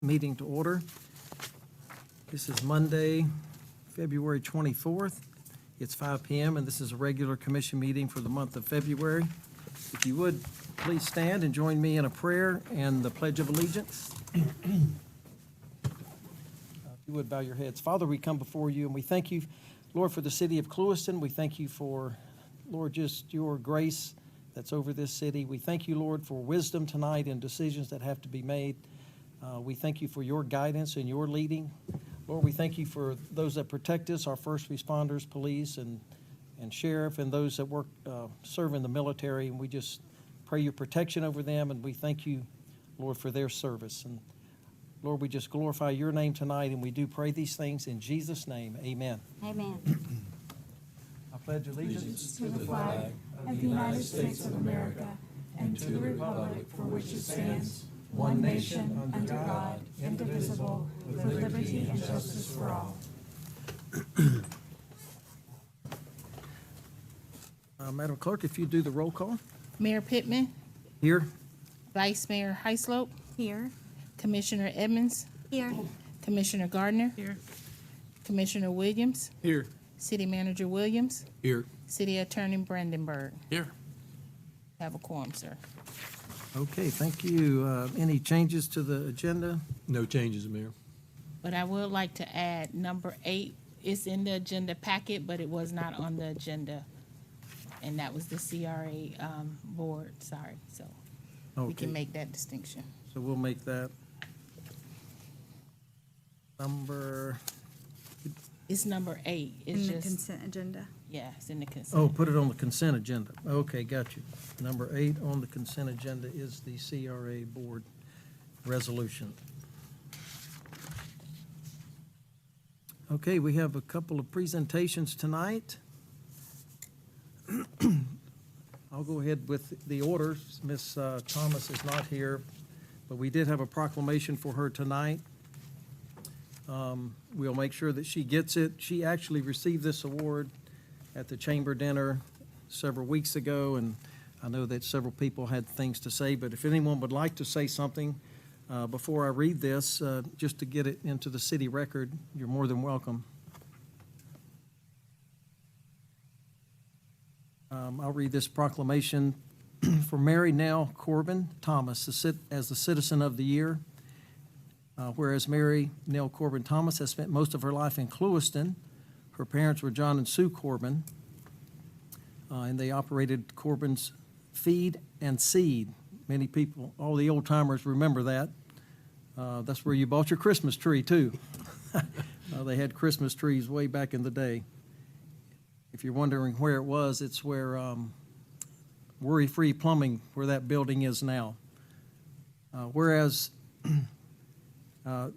Meeting to order. This is Monday, February 24th. It's 5 p.m. and this is a regular commission meeting for the month of February. If you would, please stand and join me in a prayer and the Pledge of Allegiance. If you would, bow your heads. Father, we come before you and we thank you, Lord, for the city of Clewiston. We thank you for, Lord, just your grace that's over this city. We thank you, Lord, for wisdom tonight and decisions that have to be made. We thank you for your guidance and your leading. Lord, we thank you for those that protect us, our first responders, police, and sheriff, and those that work, serve in the military. And we just pray your protection over them, and we thank you, Lord, for their service. And Lord, we just glorify your name tonight, and we do pray these things in Jesus' name. Amen. Amen. I pledge allegiance To the flag of the United States of America and to the republic for which it stands, one nation, under God, indivisible, with liberty and justice for all. Madam Clerk, if you do the roll call. Mayor Pittman, Here. Vice Mayor Heislope, Here. Commissioner Edmonds, Here. Commissioner Gardner. Here. Commissioner Williams, Here. City Manager Williams, Here. City Attorney Brandenburg. Here. Have a quorum, sir. Okay, thank you. Any changes to the agenda? No changes, Mayor. But I would like to add number 8 is in the agenda packet, but it was not on the agenda. And that was the CRA board, sorry, so we Okay, can make that distinction. so we'll make that number, It's number 8, it's In the just, consent agenda. yeah, it's in the oh, consent. put it on the consent agenda. Okay, got you. Number 8 on the consent agenda is the CRA board resolution. Okay, we have a couple of presentations tonight. I'll go ahead with the orders. Ms. Thomas is not here, but we did have a proclamation for her tonight. We'll make sure that she gets it. She actually received this award at the chamber dinner several weeks ago, and I know that several people had things to say, but if anyone would like to say something before I read this, just to get it into the city record, you're more than welcome. I'll read this proclamation for Mary Nell Corbin Thomas as the Citizen of the Year. Whereas Mary Nell Corbin Thomas has spent most of her life in Clewiston. Her parents were John and Sue Corbin, and they operated Corbin's Feed and Seed. Many people, all the old timers remember that. That's where you bought your Christmas tree, too. They had Christmas trees way back in the day. If you're wondering where it was, it's where Worry-Free Plumbing, where that building is now. Whereas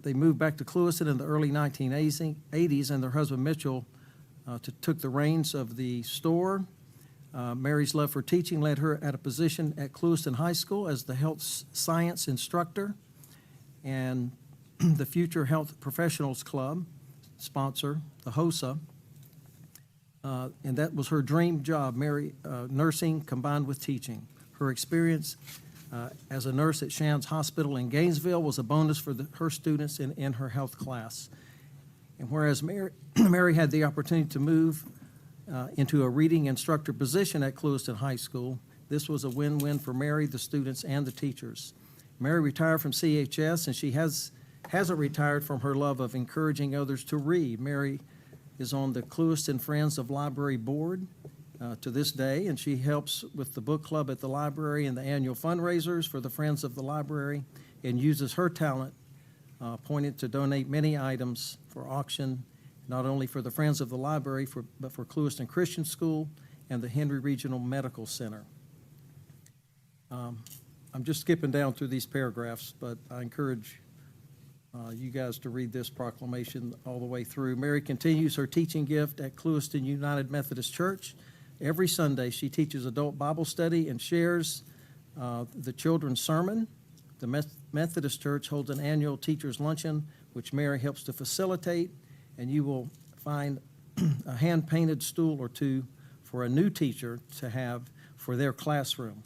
they moved back to Clewiston in the early 1980s, and their husband Mitchell took the reins of the store. Mary's love for teaching led her at a position at Clewiston High School as the health science instructor and the Future Health Professionals Club sponsor, the HOSA. And that was her dream job, nursing combined with teaching. Her experience as a nurse at Shands Hospital in Gainesville was a bonus for her students in her health class. And whereas Mary had the opportunity to move into a reading instructor position at Clewiston High School, this was a win-win for Mary, the students, and the teachers. Mary retired from CHS, and she hasn't retired from her love of encouraging others to read. Mary is on the Clewiston Friends of Library Board to this day, and she helps with the book club at the library and the annual fundraisers for the Friends of the Library, and uses her talent pointed to donate many items for auction, not only for the Friends of the Library, but for Clewiston Christian School and the Henry Regional Medical Center. I'm just skipping down through these paragraphs, but I encourage you guys to read this proclamation all the way through. Mary continues her teaching gift at Clewiston United Methodist Church. Every Sunday, she teaches adult Bible study and shares the children's sermon. The Methodist Church holds an annual teacher's luncheon, which Mary helps to facilitate, and you will find a hand-painted stool or two for a new teacher to have for their classroom.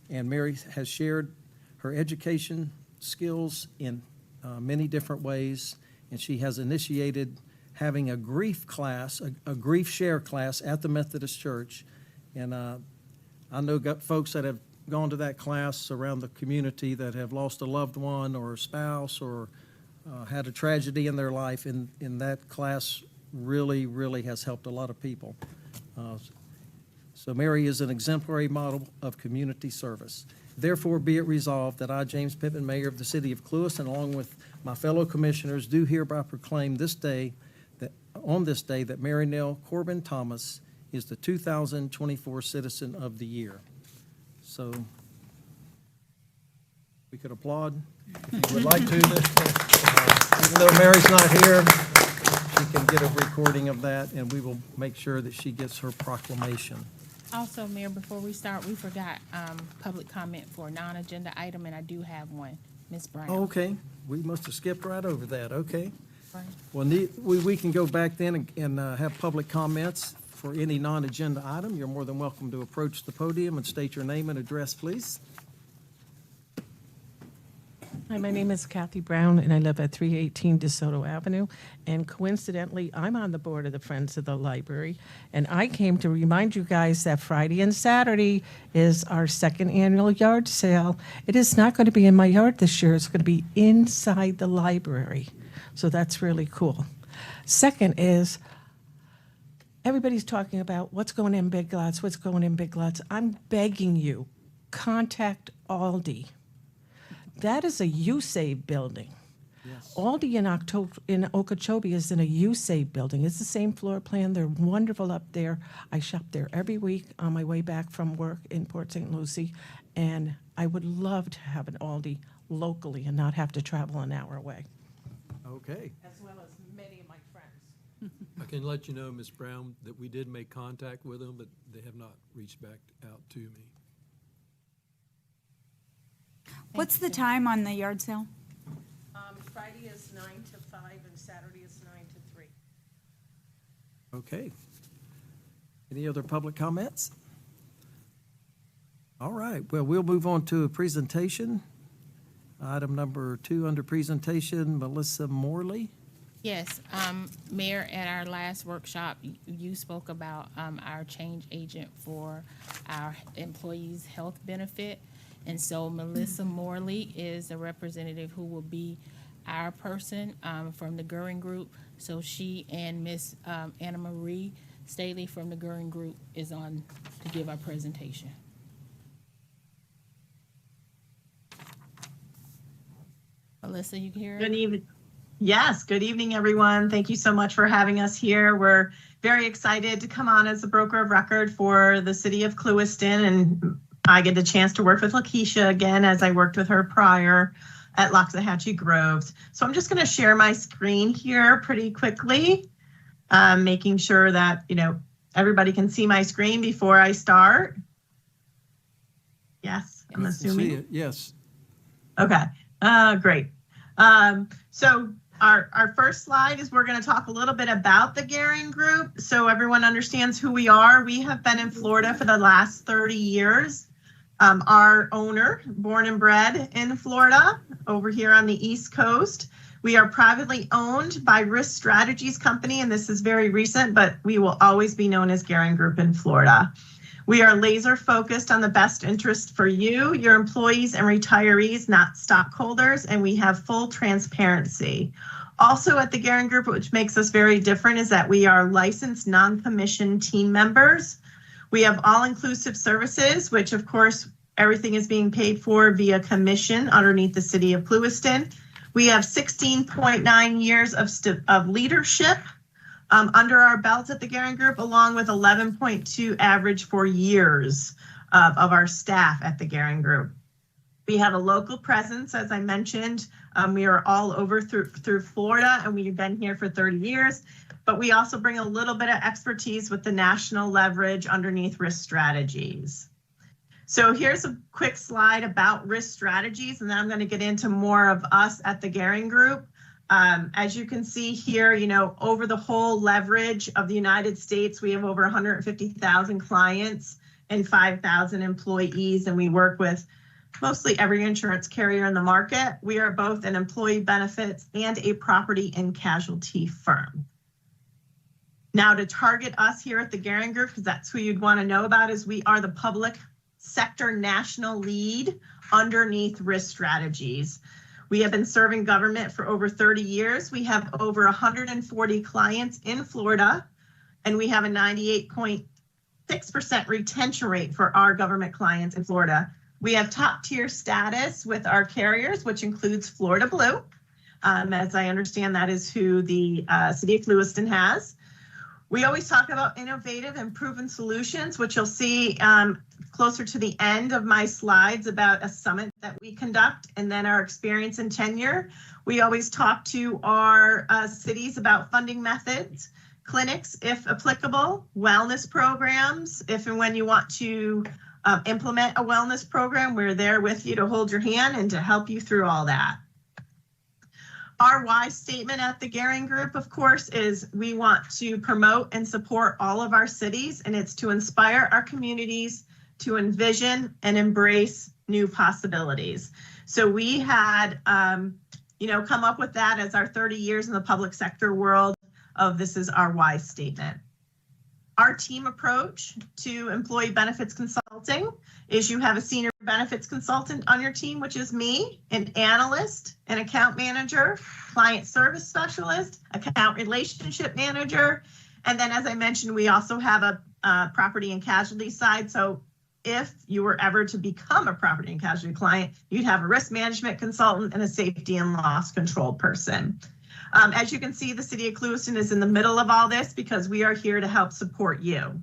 And Mary has shared her education skills in many different ways, and she has initiated having a grief class, a grief share class at the Methodist Church. And I know folks that have gone to that class around the community that have lost a loved one or a spouse or had a tragedy in their life, and that class really, really has helped a lot of people. So Mary is an exemplary model of community service. Therefore, be it resolved that I, James Pittman, Mayor of the City of Clewiston, along with my fellow commissioners, do hereby proclaim on this day that Mary Nell Corbin Thomas is the 2024 Citizen of the Year. So we could applaud if you would like to. Even though Mary's not here, she can get a recording of that, and we will make sure that she gets her proclamation. Also, Mayor, before we start, we forgot public comment for a non-agenda item, and I do have one. Ms. Brown. Oh, okay, we must have skipped right over that, okay. Right. Well, we can go back then and have public comments for any non-agenda item. You're more than welcome to approach the podium and state your name and address, please. Hi, my name is Kathy Brown, and I live at 318 DeSoto Avenue. And coincidentally, I'm on the board of the Friends of the Library. And I came to remind you guys that Friday and Saturday is our second annual yard sale. It is not going to be in my yard this year. It's going to be inside the library. So that's really cool. Second is, everybody's talking about what's going in Big Lots, what's going in Big Lots. I'm begging you, contact Aldi. That is a USAVE building. Yes. Aldi in Okeechobee is in a USAVE building. It's the same floor plan. They're wonderful up there. I shop there every week on my way back from work in Port St. Lucie, and I would love to have an Aldi locally and not have to travel an hour away. Okay. As well as many of my friends. I can let you know, Ms. Brown, that we did make contact with them, but they have not reached back out to me. What's the time on the yard sale? Friday is 9 to 5 and Saturday is 9 to 3. Okay. Any other public comments? All right, well, we'll move on to a presentation. Item number 2 under presentation, Melissa Morley. Yes, Mayor, at our last workshop, you spoke about our change agent for our employees' health benefit. And so Melissa Morley is a representative who will be our person from the Goering Group. So she and Miss Anna Marie Staley from the Goering Group is on to give our presentation. Melissa, you can hear us? Good evening. Yes, good evening, everyone. Thank you so much for having us here. We're very excited to come on as a broker of record for the city of Clewiston, and I get the chance to work with Lakeisha again, as I worked with her prior at Loxahatchee Groves. So I'm just going to share my screen here pretty quickly, making sure that, everybody can see my screen before I start. Yes, I'm assuming. See it, yes. Okay, great. So our first slide is we're going to talk a little bit about the Goering Group so everyone understands who we are. We have been in Florida for the last 30 years. Our owner, born and bred in Florida, over here on the East Coast. We are privately owned by Risk Strategies Company, and this is very recent, but we will always be known as Goering Group in Florida. We are laser focused on the best interest for you, your employees and retirees, not stockholders, and we have full transparency. Also at the Goering Group, which makes us very different, is that we are licensed non-commissioned team members. We have all-inclusive services, which of course, everything is being paid for via commission underneath the city of Clewiston. We have 16.9 years of leadership under our belts at the Goering Group, along with 11.2 average for years of our staff at the Goering Group. We have a local presence, as I mentioned. We are all over through Florida, and we've been here for 30 years. But we also bring a little bit of expertise with the national leverage underneath Risk Strategies. So here's a quick slide about Risk Strategies, and then I'm going to get into more of us at the Goering Group. As you can see here, over the whole leverage of the United States, we have over 150,000 clients and 5,000 employees, and we work with mostly every insurance carrier in the market. We are both an employee benefits and a property and casualty firm. Now, to target us here at the Gehring Group, because that's who you'd want to know about, is we are the public sector national lead underneath risk strategies. We have been serving government for over 30 years. We have over 140 clients in Florida, and we have a 98.6% retention rate for our government clients in Florida. We have top tier status with our carriers, which includes Florida Blue. As I understand, that is who the city of Clewiston has. We always talk about innovative and proven solutions, which you'll see closer to the end of my slides about a summit that we conduct, and then our experience and tenure. We always talk to our cities about funding methods, clinics, if applicable, wellness programs. If and when you want to implement a wellness program, we're there with you to hold your hand and to help you through all that. Our why statement at the Gehring Group, of course, is we want to promote and support all of our cities, and it's to inspire our communities to envision and embrace new possibilities. So we had, come up with that as our 30 years in the public sector world of this is our why statement. Our team approach to employee benefits consulting is you have a senior benefits consultant on your team, which is me, an analyst, an account manager, client service specialist, account relationship manager. And then, as I mentioned, we also have a property and casualty side. So if you were ever to become a property and casualty client, you'd have a risk management consultant and a safety and loss control person. As you can see, the city of Clewiston is in the middle of all this because we are here to help support you.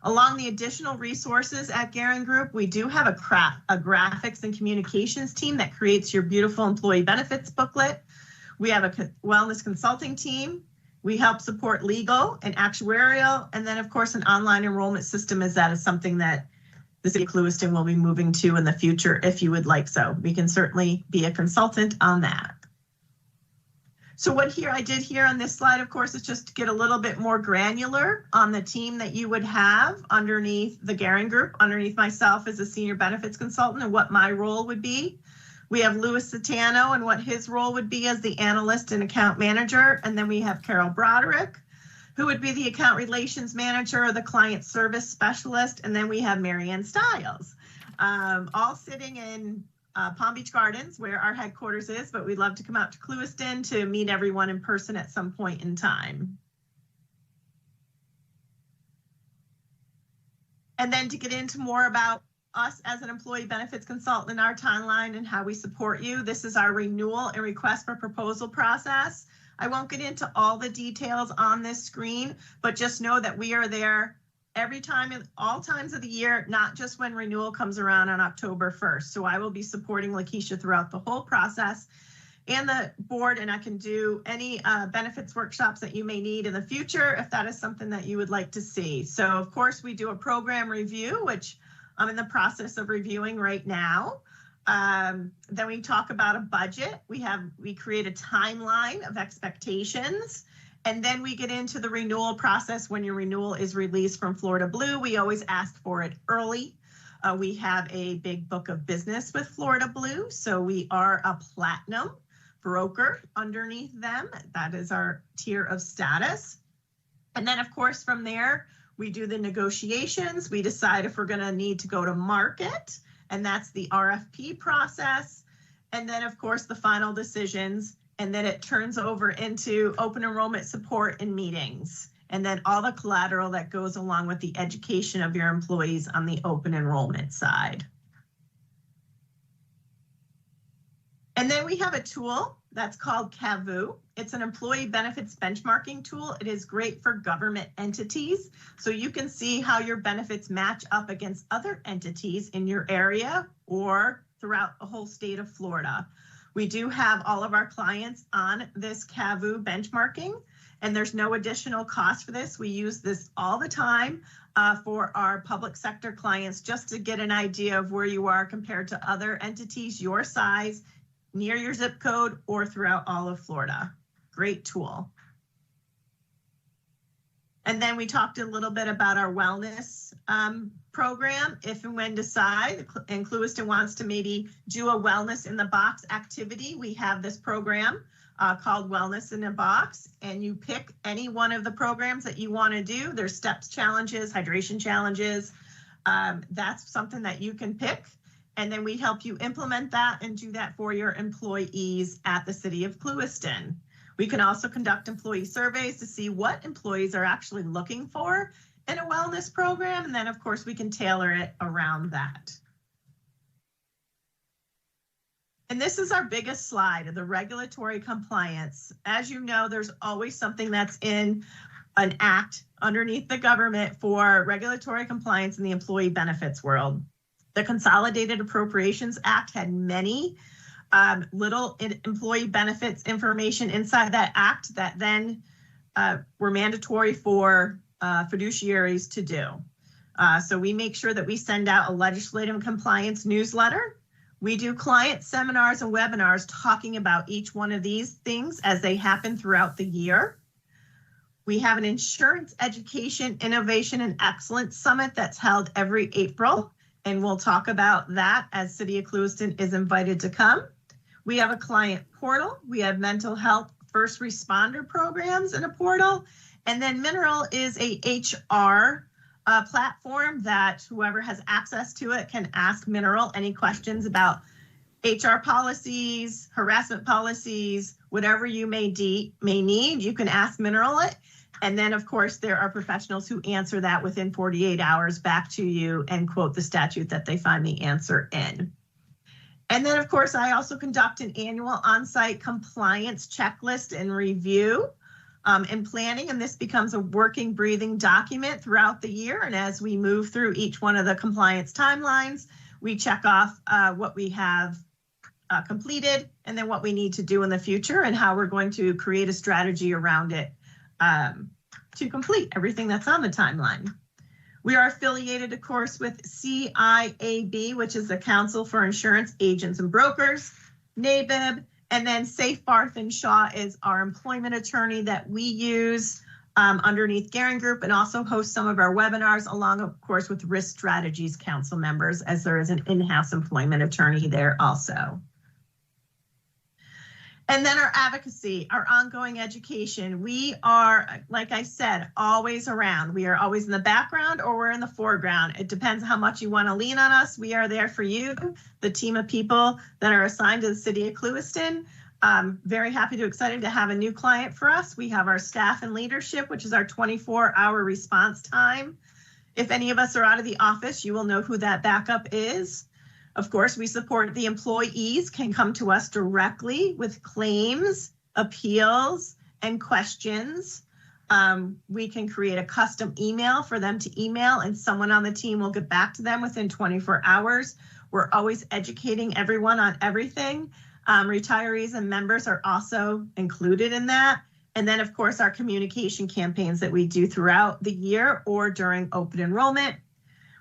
Along the additional resources at Gehring Group, we do have a graphics and communications team that creates your beautiful employee benefits booklet. We have a wellness consulting team. We help support legal and actuarial. And then, of course, an online enrollment system is something that the city of Clewiston will be moving to in the future if you would like so. We can certainly be a consultant on that. So what I did here on this slide, of course, is just to get a little bit more granular on the team that you would have underneath the Gehring Group, underneath myself as a senior benefits consultant, and what my role would be. We have Louis Satano and what his role would be as the analyst and account manager. And then we have Carol Broderick, who would be the account relations manager or the client service specialist. And then we have Marianne Stiles, all sitting in Palm Beach Gardens, where our headquarters is, but we'd love to come out to Clewiston to meet everyone in person at some point in time. And then to get into more about us as an employee benefits consultant in our timeline and how we support you, this is our renewal and request for proposal process. I won't get into all the details on this screen, but just know that we are there every time, at all times of the year, not just when renewal comes around on October 1st. So I will be supporting Lakeisha throughout the whole process and the board, and I can do any benefits workshops that you may need in the future if that is something that you would like to see. So of course we do a program review, which I'm in the process of reviewing right now. Then we talk about a budget. We create a timeline of expectations. And then we get into the renewal process. When your renewal is released from Florida Blue, we always ask for it early. We have a big book of business with Florida Blue. So we are a platinum broker underneath them. That is our tier of status. And then of course, from there, we do the negotiations. We decide if we're gonna need to go to market, and that's the RFP process. And then of course, the final decisions. And then it turns over into open enrollment support and meetings. And then all the collateral that goes along with the education of your employees on the open enrollment side. And then we have a tool that's called CAVU. It's an employee benefits benchmarking tool. It is great for government entities. So you can see how your benefits match up against other entities in your area or throughout the whole state of Florida. We do have all of our clients on this CAVU benchmarking, and there's no additional cost for this. We use this all the time for our public sector clients, just to get an idea of where you are compared to other entities your size, near your zip code, or throughout all of Florida. Great tool. And then we talked a little bit about our wellness program. If and when decide, and Clewiston wants to maybe do a wellness in the box activity, we have this program called Wellness in a Box, and you pick any one of the programs that you want to do. There's steps challenges, hydration challenges. That's something that you can pick. And then we help you implement that and do that for your employees at the city of Clewiston. We can also conduct employee surveys to see what employees are actually looking for in a wellness program. And then of course we can tailor it around that. And this is our biggest slide of the regulatory compliance. As you know, there's always something that's in an act underneath the government for regulatory compliance in the employee benefits world. The Consolidated Appropriations Act had many little employee benefits information inside that act that then were mandatory for fiduciaries to do. So we make sure that we send out a legislative compliance newsletter. We do client seminars and webinars talking about each one of these things as they happen throughout the year. We have an Insurance Education, Innovation, and Excellence Summit that's held every April, and we'll talk about that as City of Clewiston is invited to come. We have a client portal. We have mental health first responder programs in a portal. And then Mineral is a HR platform that whoever has access to it can ask Mineral any questions about HR policies, harassment policies, whatever you may need, you can ask Mineral it. And then, of course, there are professionals who answer that within 48 hours back to you and quote the statute that they find the answer in. And then, of course, I also conduct an annual on-site compliance checklist and review and planning, and this becomes a working, breathing document throughout the year. And as we move through each one of the compliance timelines, we check off what we have completed and then what we need to do in the future and how we're going to create a strategy around it to complete everything that's on the timeline. We are affiliated, of course, with CIAB, which is the Council for Insurance Agents and Brokers, NABIB, and then Safe Barth and Shaw is our employment attorney that we use underneath Gehring Group, and also host some of our webinars along, of course, with Risk Strategies Council members, as there is an in-house employment attorney there also. And then our advocacy, our ongoing education. We are, like I said, always around. We are always in the background or we're in the foreground. It depends how much you want to lean on us. We are there for you, the team of people that are assigned to the city of Clewiston. Very happy to excited to have a new client for us. We have our staff and leadership, which is our 24-hour response time. If any of us are out of the office, you will know who that backup is. Of course, we support the employees can come to us directly with claims, appeals, and questions. We can create a custom email for them to email, and someone on the team will get back to them within 24 hours. We're always educating everyone on everything. Retirees and members are also included in that. And then, of course, our communication campaigns that we do throughout the year or during open enrollment.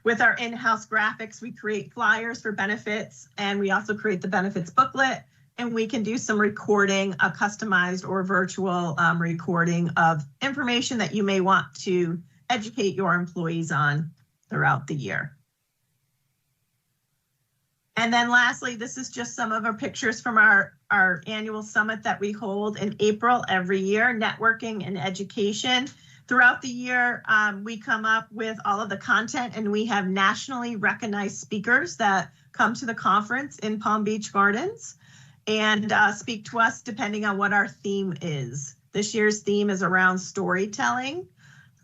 With our in-house graphics, we create flyers for benefits, and we also create the benefits booklet, and we can do some recording, a customized or virtual recording of information that you may want to educate your employees on throughout the year. And then lastly, this is just some of our pictures from our annual summit that we hold in April every year, networking and education. Throughout the year, we come up with all of the content, and we have nationally recognized speakers that come to the conference in Palm Beach Gardens and speak to us depending on what our theme is. This year's theme is around storytelling,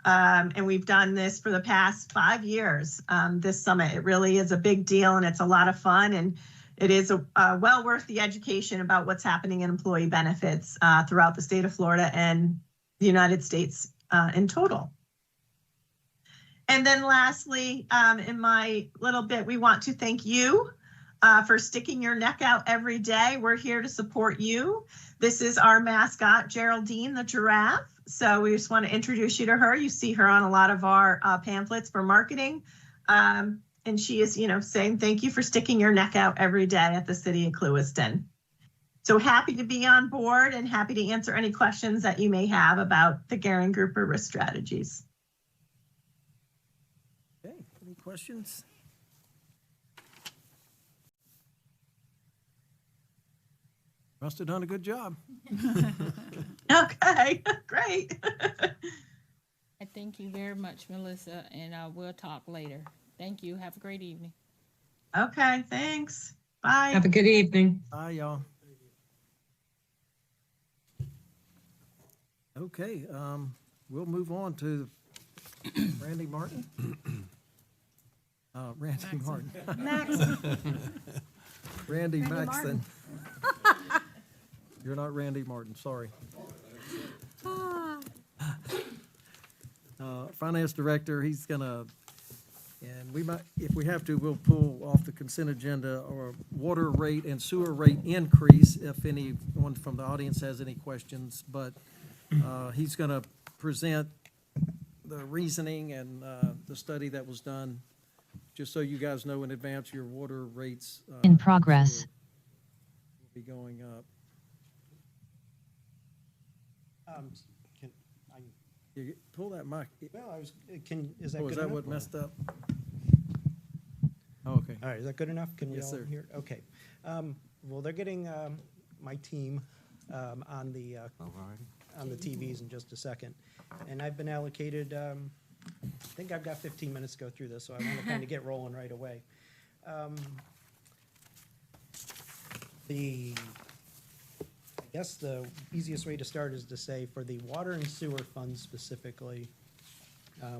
and we've done this for the past 5 years, this summit. It really is a big deal, and it's a lot of fun, and it is well worth the education about what's happening in employee benefits throughout the state of Florida and the United States in total. And then lastly, in my little bit, we want to thank you for sticking your neck out every day. We're here to support you. This is our mascot, Geraldine the giraffe. So we just want to introduce you to her. You see her on a lot of our pamphlets for marketing. And she is, saying thank you for sticking your neck out every day at the city of Clewiston. So happy to be on board and happy to answer any questions that you may have about the Gehring Group or Risk Strategies. questions? Must have done a good job. Okay, great. I thank you very much, Melissa, and we'll talk later. Thank you. Have a great evening. Okay, thanks. Bye. Have a good evening. Bye, y'all. Okay, we'll move on to Randy Martin. Randy Martin. Randy Maxton. You're not Randy Martin, sorry. Finance Director, he's gonna, and we might, if we have to, we'll pull off the consent agenda or water rate and sewer rate increase if anyone from the audience has any questions. But he's gonna present the reasoning and the study that was done, just so you guys know in advance, your water rates. In progress. Will be going up. Can I, You pull that mic. well, I was, is that Oh, good is that enough? what or- messed up? Oh, okay. All right, is that good enough? Can you Yes, all sir. hear? Okay. Well, they're getting my team on the TVs in just a second. And I've been allocated, I think I've got 15 minutes to go through this, so I want to kind of get rolling right away. I guess the easiest way to start is to say for the water and sewer funds specifically,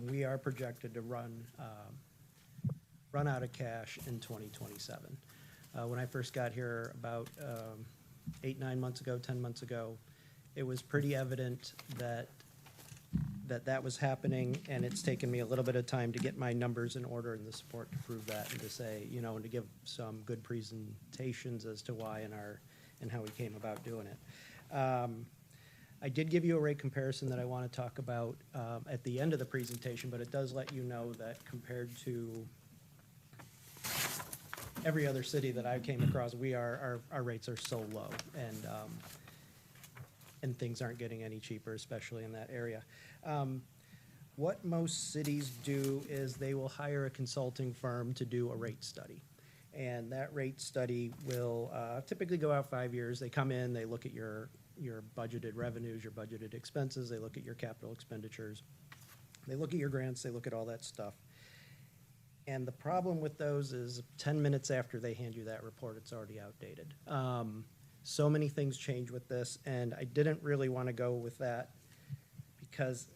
we are projected to run out of cash in 2027. When I first got here about 8, 9 months ago, 10 months ago, it was pretty evident that was happening, and it's taken me a little bit of time to get my numbers in order and the support to prove that, and to say, you know, and to give some good presentations as to why and how we came about doing it. I did give you a rate comparison that I want to talk about at the end of the presentation, but it does let you know that compared to every other city that I came across, our rates are so low, and things aren't getting any cheaper, especially in that area. What most cities do is they will hire a consulting firm to do a rate study. And that rate study will typically go out 5 years. They come in, they look at your budgeted revenues, your budgeted expenses, they look at your capital expenditures, they look at your grants, they look at all that stuff. And the problem with those is 10 minutes after they hand you that report, it's already outdated. So many things change with this, and I didn't really want to go with that because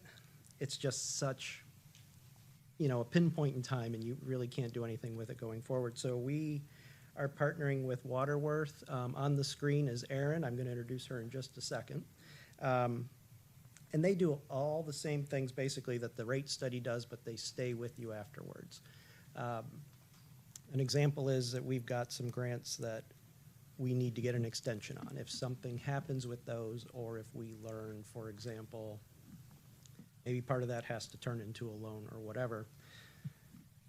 it's just such, you know, a pinpoint in time, and you really can't do anything with it going forward. So we are partnering with Waterworth. On the screen is Erin. I'm going to introduce her in just a second. And they do all the same things basically that the rate study does, but they stay with you afterwards. An example is that we've got some grants that we need to get an extension on. If something happens with those, or if we learn, for example, maybe part of that has to turn into a loan or whatever,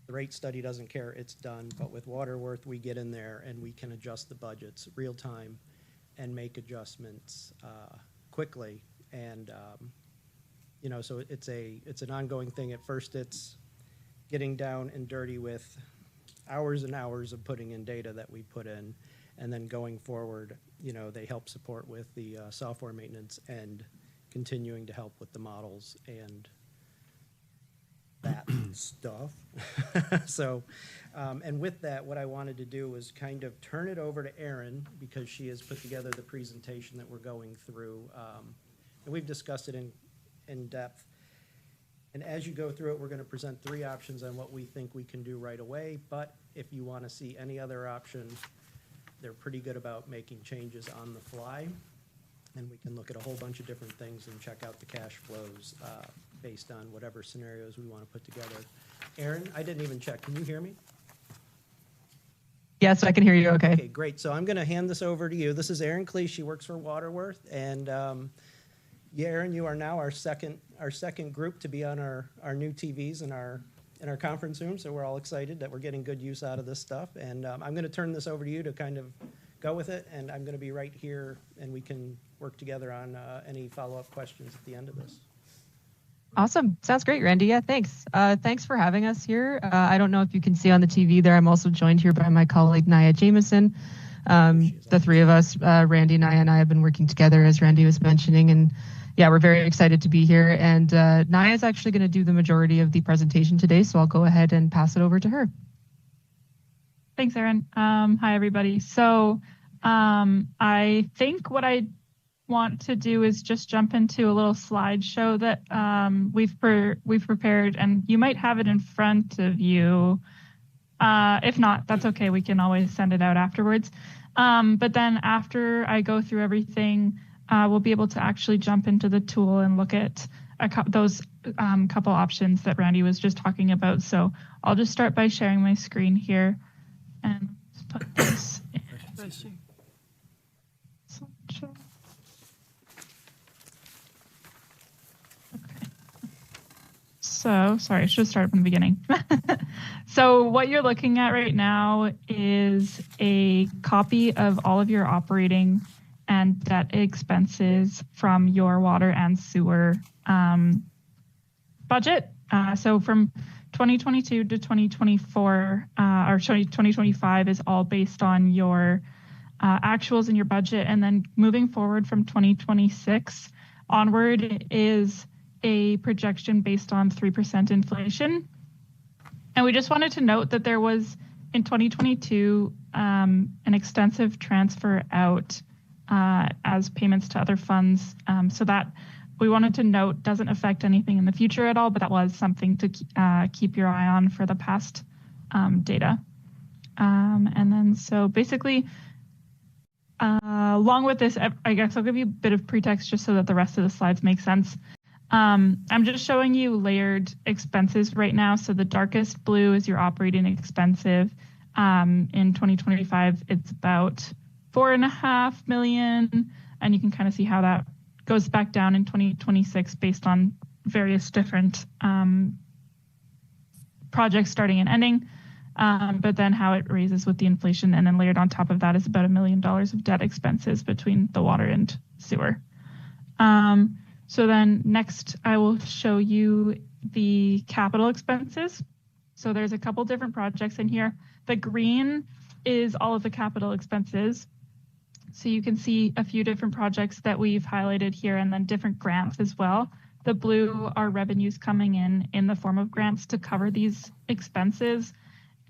the rate study doesn't care, it's done. But with Waterworth, we get in there and we can adjust the budgets real time and make adjustments quickly. And you know, so it's an ongoing thing. At first, it's getting down and dirty with hours and hours of putting in data that we put in, and then going forward, you know, they help support with the software maintenance and continuing to help with the models and that stuff. So, and with that, what I wanted to do was kind of turn it over to Erin, because she has put together the presentation that we're going through. And we've discussed it in depth. And as you go through it, we're going to present 3 options on what we think we can do right away. But if you want to see any other option, they're pretty good about making changes on the fly. And we can look at a whole bunch of different things and check out the cash flows based on whatever scenarios we want to put together. Erin, I didn't even check. Can you hear me? Yes, I can hear you okay. Okay, great. So I'm going to hand this over to you. This is Erin Cleese. She works for Waterworth. And yeah, Erin, you are now our second group to be on our new TVs in our conference room. So we're all excited that we're getting good use out of this stuff. And I'm going to turn this over to you to kind of go with it. And I'm going to be right here, and we can work together on any follow-up questions at the end of this. Awesome. Sounds great, Randy. Yeah, thanks. Thanks for having us here. I don't know if you can see on the TV there, I'm also joined here by my colleague, Naya Jameson. The three of us, Randy, Naya, and I have been working together, as Randy was mentioning. And yeah, we're very excited to be here. And Naya is actually going to do the majority of the presentation today, so I'll go ahead and pass it over to her. Thanks, Erin. Hi, everybody. So I think what I want to do is just jump into a little slideshow that we've prepared, and you might have it in front of you. If not, that's okay. We can always send it out afterwards. But then after I go through everything, we'll be able to actually jump into the tool and look at those couple options that Randy was just talking about. So I'll just start by sharing my screen here and put this in. Slideshow. So, sorry, I should have started from the beginning. So what you're looking at right now is a copy of all of your operating and debt expenses from your water and sewer budget. So from 2022 to 2024, or 2025 is all based on your actuals in your budget. And then moving forward from 2026 onward is a projection based on 3% inflation. And we just wanted to note that there was in 2022 an extensive transfer out as payments to other funds. So that we wanted to note doesn't affect anything in the future at all, but that was something to keep your eye on for the past data. And then so basically, along with this, I guess I'll give you a bit of pretext just so that the rest of the slides make sense. I'm just showing you layered expenses right now. So the darkest blue is your operating expensive. In 2025, it's about $4.5 million, and you can kind of see how that goes back down in 2026 based on various different projects starting and ending. But then how it raises with the inflation, and then layered on top of that is about $1 million of debt expenses between the water and sewer. So then next I will show you the capital expenses. So there's a couple different projects in here. The green is all of the capital expenses. So you can see a few different projects that we've highlighted here, and then different grants as well. The blue are revenues coming in the form of grants to cover these expenses.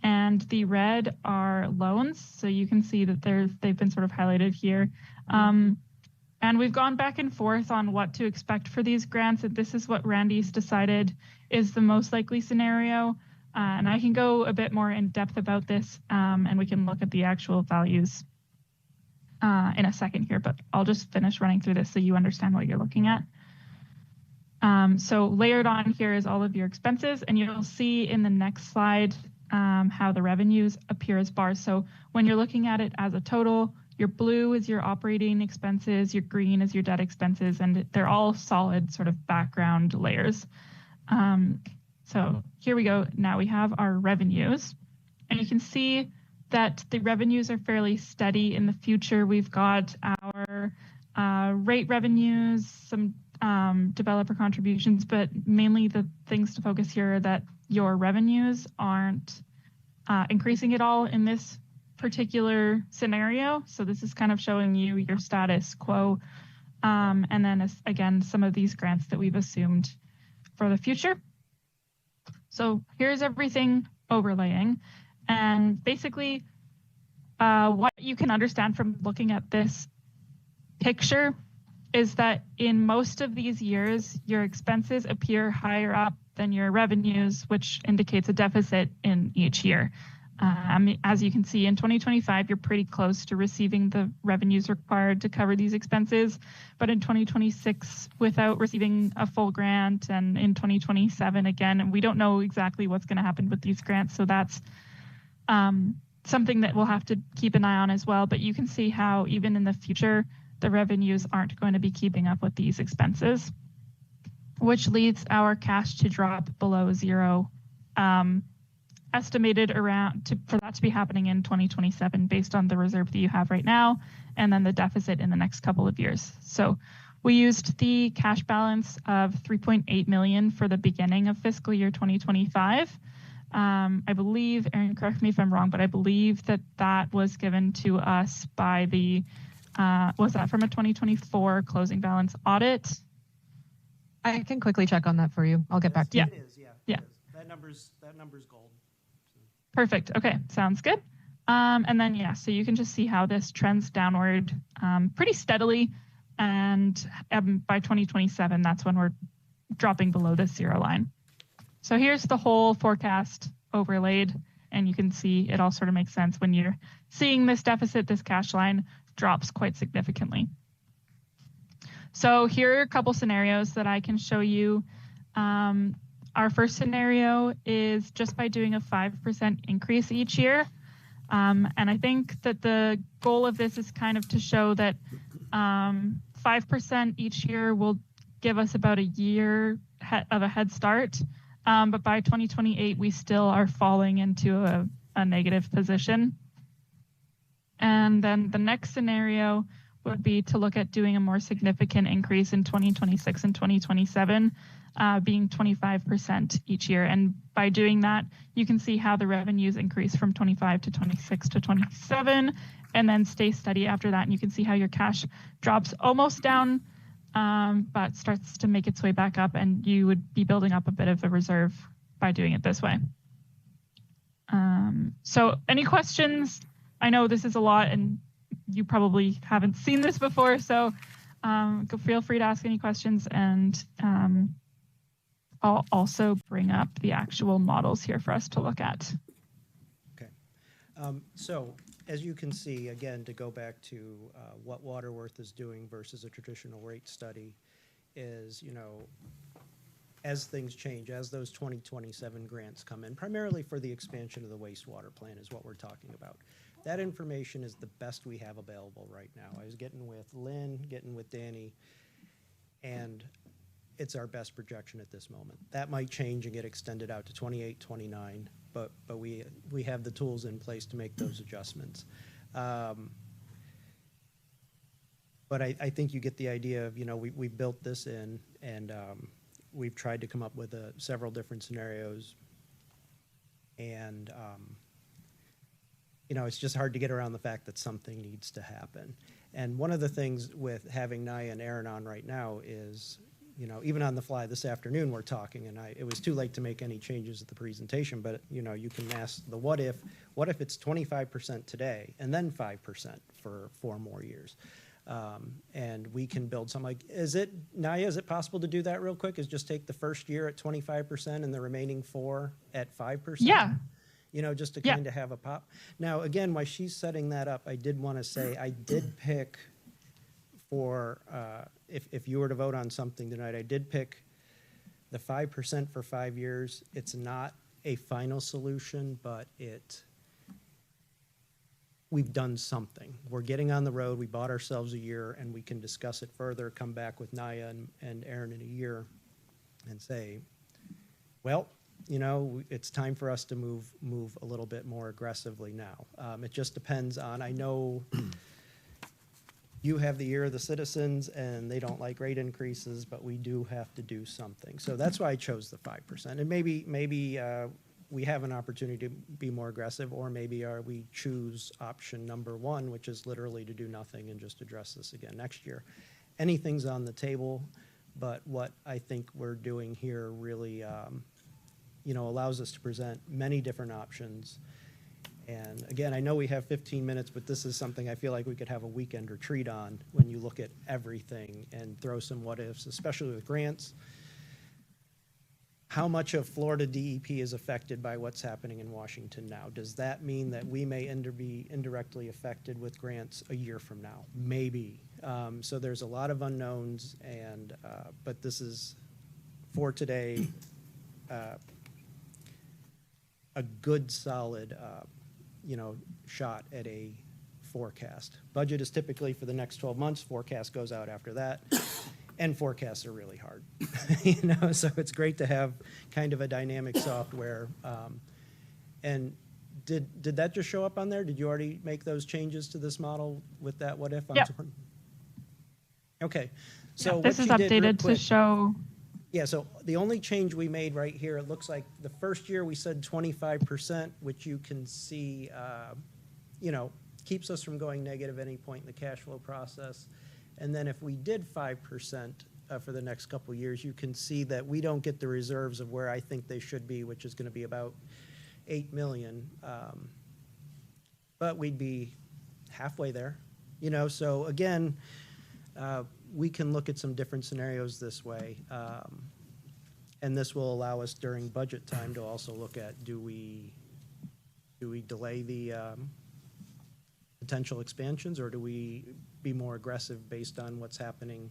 And the red are loans. So you can see that they've been sort of highlighted here. And we've gone back and forth on what to expect for these grants. And this is what Randy's decided is the most likely scenario. And I can go a bit more in depth about this, and we can look at the actual values in a second here, but I'll just finish running through this so you understand what you're looking at. So layered on here is all of your expenses, and you'll see in the next slide how the revenues appear as bars. So when you're looking at it as a total, your blue is your operating expenses, your green is your debt expenses, and they're all solid sort of background layers. So here we go. Now we have our revenues, and you can see that the revenues are fairly steady in the future. We've got our rate revenues, some developer contributions, but mainly the things to focus here are that your revenues aren't increasing at all in this particular scenario. So this is kind of showing you your status quo. And then again, some of these grants that we've assumed for the future. So here's everything overlaying. And basically what you can understand from looking at this picture is that in most of these years, your expenses appear higher up than your revenues, which indicates a deficit in each year. As you can see, in 2025, you're pretty close to receiving the revenues required to cover these expenses. But in 2026, without receiving a full grant, and in 2027 again, and we don't know exactly what's going to happen with these grants. So that's something that we'll have to keep an eye on as well. But you can see how even in the future, the revenues aren't going to be keeping up with these expenses, which leads our cash to drop below zero. Estimated for that to be happening in 2027 based on the reserve that you have right now, and then the deficit in the next couple of years. So We used the cash balance of 3.8 million for the beginning of fiscal year 2025. I believe, Erin, correct me if I'm wrong, but I believe that was given to us by the, was that from a 2024 closing balance audit? I can quickly check on that for you. I'll get back to you. Yeah. It is, yeah. Yeah. It is. That number's gold. Perfect. Okay, sounds good. And then, yeah, so you can just see how this trends downward pretty steadily. And by 2027, that's when we're dropping below the zero line. So here's the whole forecast overlaid. And you can see it all sort of makes sense when you're seeing this deficit, this cash line drops quite significantly. So here are a couple scenarios that I can show you. Our first scenario is just by doing a 5% increase each year. And I think that the goal of this is kind of to show that 5% each year will give us about a year of a head start. But by 2028, we still are falling into a negative position. And then the next scenario would be to look at doing a more significant increase in 2026 and 2027, being 25% each year. And by doing that, you can see how the revenues increase from 25 to 26 to 27, and then stay steady after that. And you can see how your cash drops almost down, but starts to make its way back up, and you would be building up a bit of a reserve by doing it this way. So any questions? I know this is a lot, and you probably haven't seen this before, so feel free to ask any questions, and I'll also bring up the actual models here for us to look at. Okay. So as you can see, again, to go back to what Waterworth is doing versus a traditional rate study is, as things change, as those 2027 grants come in, primarily for the expansion of the wastewater plant is what we're talking about. That information is the best we have available right now. I was getting with Lynn, getting with Danny, and it's our best projection at this moment. That might change and get extended out to 28, 29, but we have the tools in place to make those adjustments. But I think you get the idea of, we built this in, and we've tried to come up with several different scenarios, and it's just hard to get around the fact that something needs to happen. And one of the things with having Naya and Erin on right now is, even on the fly this afternoon, we're talking, and it was too late to make any changes at the presentation, but, you can ask the what if it's 25% today and then 5% for 4 more years? And we can build something like, Naya, is it possible to do that real quick? Is just take the first year at 25% and the remaining 4 at 5%? Yeah. Just to kind of have a pop. Now, again, while she's setting that up, I did want to say I did pick for, if you were to vote on something tonight, I did pick the 5% for 5 years. It's not a final solution, but we've done something. We're getting on the road. We bought ourselves a year, and we can discuss it further, come back with Naya and Erin in a year and say, well, it's time for us to move a little bit more aggressively now. It just depends on, I know you have the ear of the citizens and they don't like rate increases, but we do have to do something. So that's why I chose the 5%. And maybe we have an opportunity to be more aggressive, or maybe we choose option number 1, which is literally to do nothing and just address this again next year. Anything's on the table, but what I think we're doing here really allows us to present many different options. And again, I know we have 15 minutes, but this is something I feel like we could have a weekend retreat on when you look at everything and throw some what ifs, especially with grants. How much of Florida DEP is affected by what's happening in Washington now? Does that mean that we may be indirectly affected with grants a year from now? Maybe. So there's a lot of unknowns, but this is, for today, a good, solid, shot at a forecast. Budget is typically for the next 12 months. Forecast goes out after that. And forecasts are really hard, so it's great to have kind of a dynamic software. And did that just show up on there? Did you already make those changes to this model with that what if? Yep. Okay, Yeah, so this what is you did real updated to quick. show. Yeah, so the only change we made right here, it looks like the first year we said 25%, which you can see, keeps us from going negative at any point in the cash flow process. And then if we did 5% for the next couple of years, you can see that we don't get the reserves of where I think they should be, which is going to be about 8 million. But we'd be halfway there, so again, we can look at some different scenarios this way. And this will allow us during budget time to also look at, do we delay the potential expansions, or do we be more aggressive based on what's happening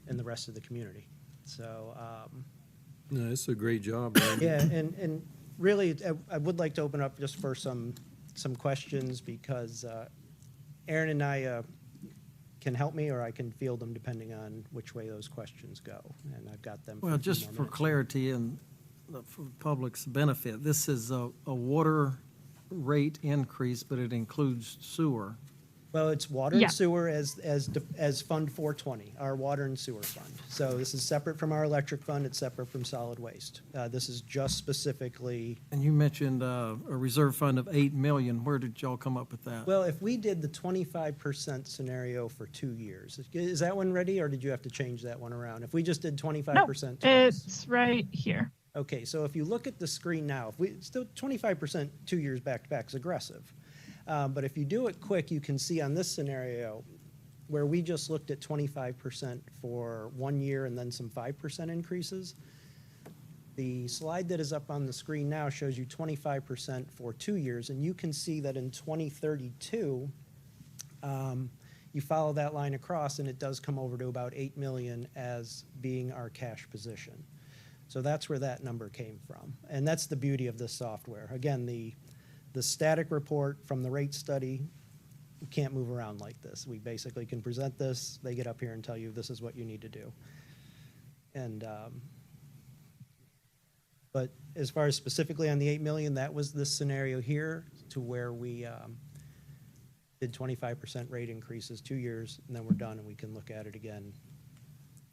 in the rest of the community? So, No, it's a great job, Randy. yeah, and really, I would like to open up just for some questions, because Aaron and I can help me, or I can field them depending on which way those questions go, and I've got them. Well, a few just more for minutes. clarity and for the public's benefit, this is a water rate increase, but it includes sewer. Well, it's water Yeah. and sewer as Fund 420, our water and sewer fund. So this is separate from our electric fund, it's separate from solid waste. This is just specifically, And you mentioned a reserve fund of 8 million. Where did y'all come up with that? well, if we did the 25% scenario for 2 years, is that one ready, or did you have to change that one around? If we just did 25% No, twice? it's right here. Okay, so if you look at the screen now, if we still 25% 2 years back to back is aggressive. But if you do it quick, you can see on this scenario where we just looked at 25% for 1 year and then some 5% increases. The slide that is up on the screen now shows you 25% for 2 years, and you can see that in 2032, you follow that line across, and it does come over to about 8 million as being our cash position. So that's where that number came from, and that's the beauty of this software. Again, the static report from the rate study, we can't move around like this. We basically can present this, they get up here and tell you this is what you need to do. And, but as far as specifically on the 8 million, that was this scenario here, to where we did 25% rate increases 2 years, and then we're done, and we can look at it again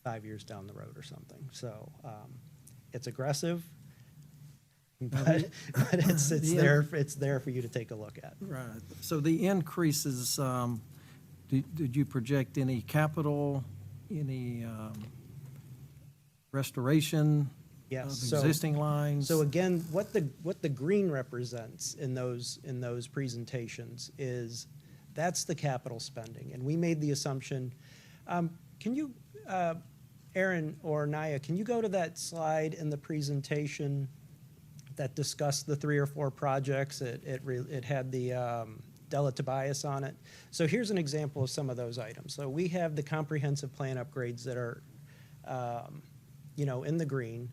5 years down the road or something. So it's aggressive, but it's there for you to take a look at. Right. So the increases, did you project any capital, any restoration Yes. of So- existing lines? So again, what the green represents in those presentations is, that's the capital spending. And we made the assumption, can you, Aaron or Naya, can you go to that slide in the presentation that discussed the 3 or 4 projects? It had the Della Tobias on it. So here's an example of some of those items. So we have the comprehensive plan upgrades that are, in the green.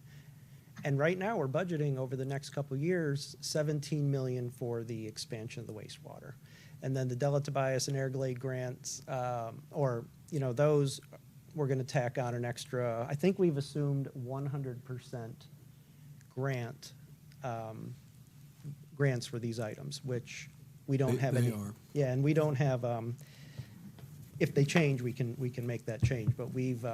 And right now, we're budgeting over the next couple of years, 17 million for the expansion of the wastewater. And then the Della Tobias and Airglade grants, those, we're gonna tack on an extra, I think we've assumed 100% grants for these items, which we don't have any. They are. Yeah, and we don't have, if they change, we can make that change, but we've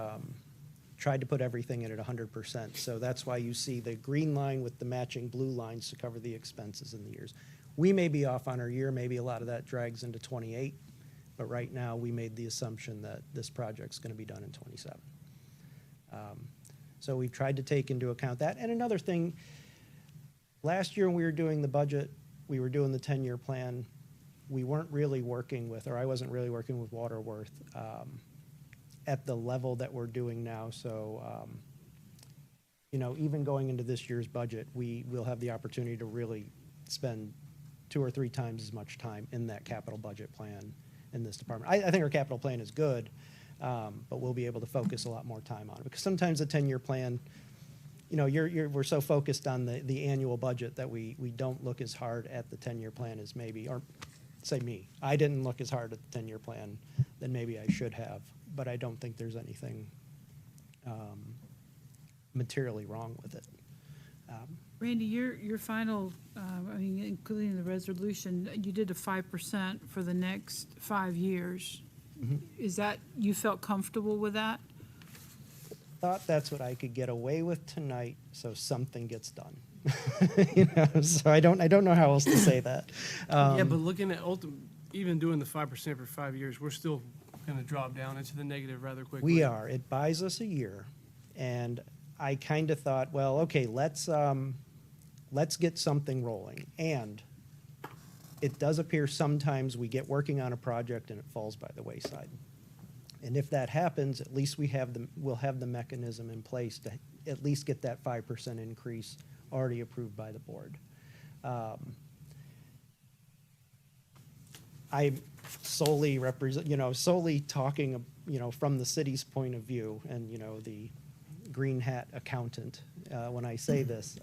tried to put everything in at 100%. So that's why you see the green line with the matching blue lines to cover the expenses in the years. We may be off on our year, maybe a lot of that drags into 28, but right now, we made the assumption that this project's gonna be done in 27. So we've tried to take into account that. And another thing, last year when we were doing the budget, we were doing the 10-year plan, we weren't really working with, or I wasn't really working with Waterworth at the level that we're doing now. So, even going into this year's budget, we will have the opportunity to really spend 2 or 3 times as much time in that capital budget plan in this department. I think our capital plan is good, but we'll be able to focus a lot more time on it. Because sometimes the 10-year plan, we're so focused on the annual budget that we don't look as hard at the 10-year plan as maybe, or say me, I didn't look as hard at the 10-year plan than maybe I should have, but I don't think there's anything materially wrong with it. Randy, your final, including the resolution, you did a 5% for the next 5 years. Is that, you felt comfortable with that? Thought that's what I could get away with tonight, so something gets done. So I don't know how else to say that. Yeah, but looking at even doing the 5% for 5 years, we're still going to drop down into the negative rather quickly. We are. It buys us a year, and I kind of thought, well, okay, let's get something rolling. And it does appear sometimes we get working on a project and it falls by the wayside. And if that happens, at least we'll have the mechanism in place to at least get that 5% increase already approved by the board. I solely represent, solely talking, from the city's point of view and, the green hat accountant, when I say this,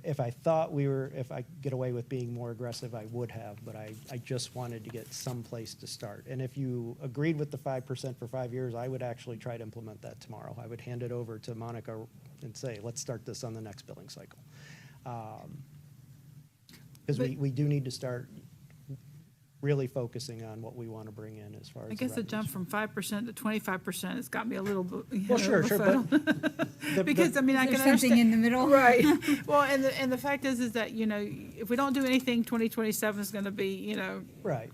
if I thought if I could get away with being more aggressive, I would have, but I just wanted to get some place to start. And if you agreed with the 5% for 5 years, I would actually try to implement that tomorrow. I would hand it over to Monica and say, let's start this on the next billing cycle. Because we do need to start really focusing on what we want to bring in as far as I guess the revenues. jump from 5% to 25% has got me a little bit. Well, sure, but Because, I mean, I Is can there something in understand. the middle? Right. Well, and the fact is that, if we don't do anything, 2027 is going to be, right.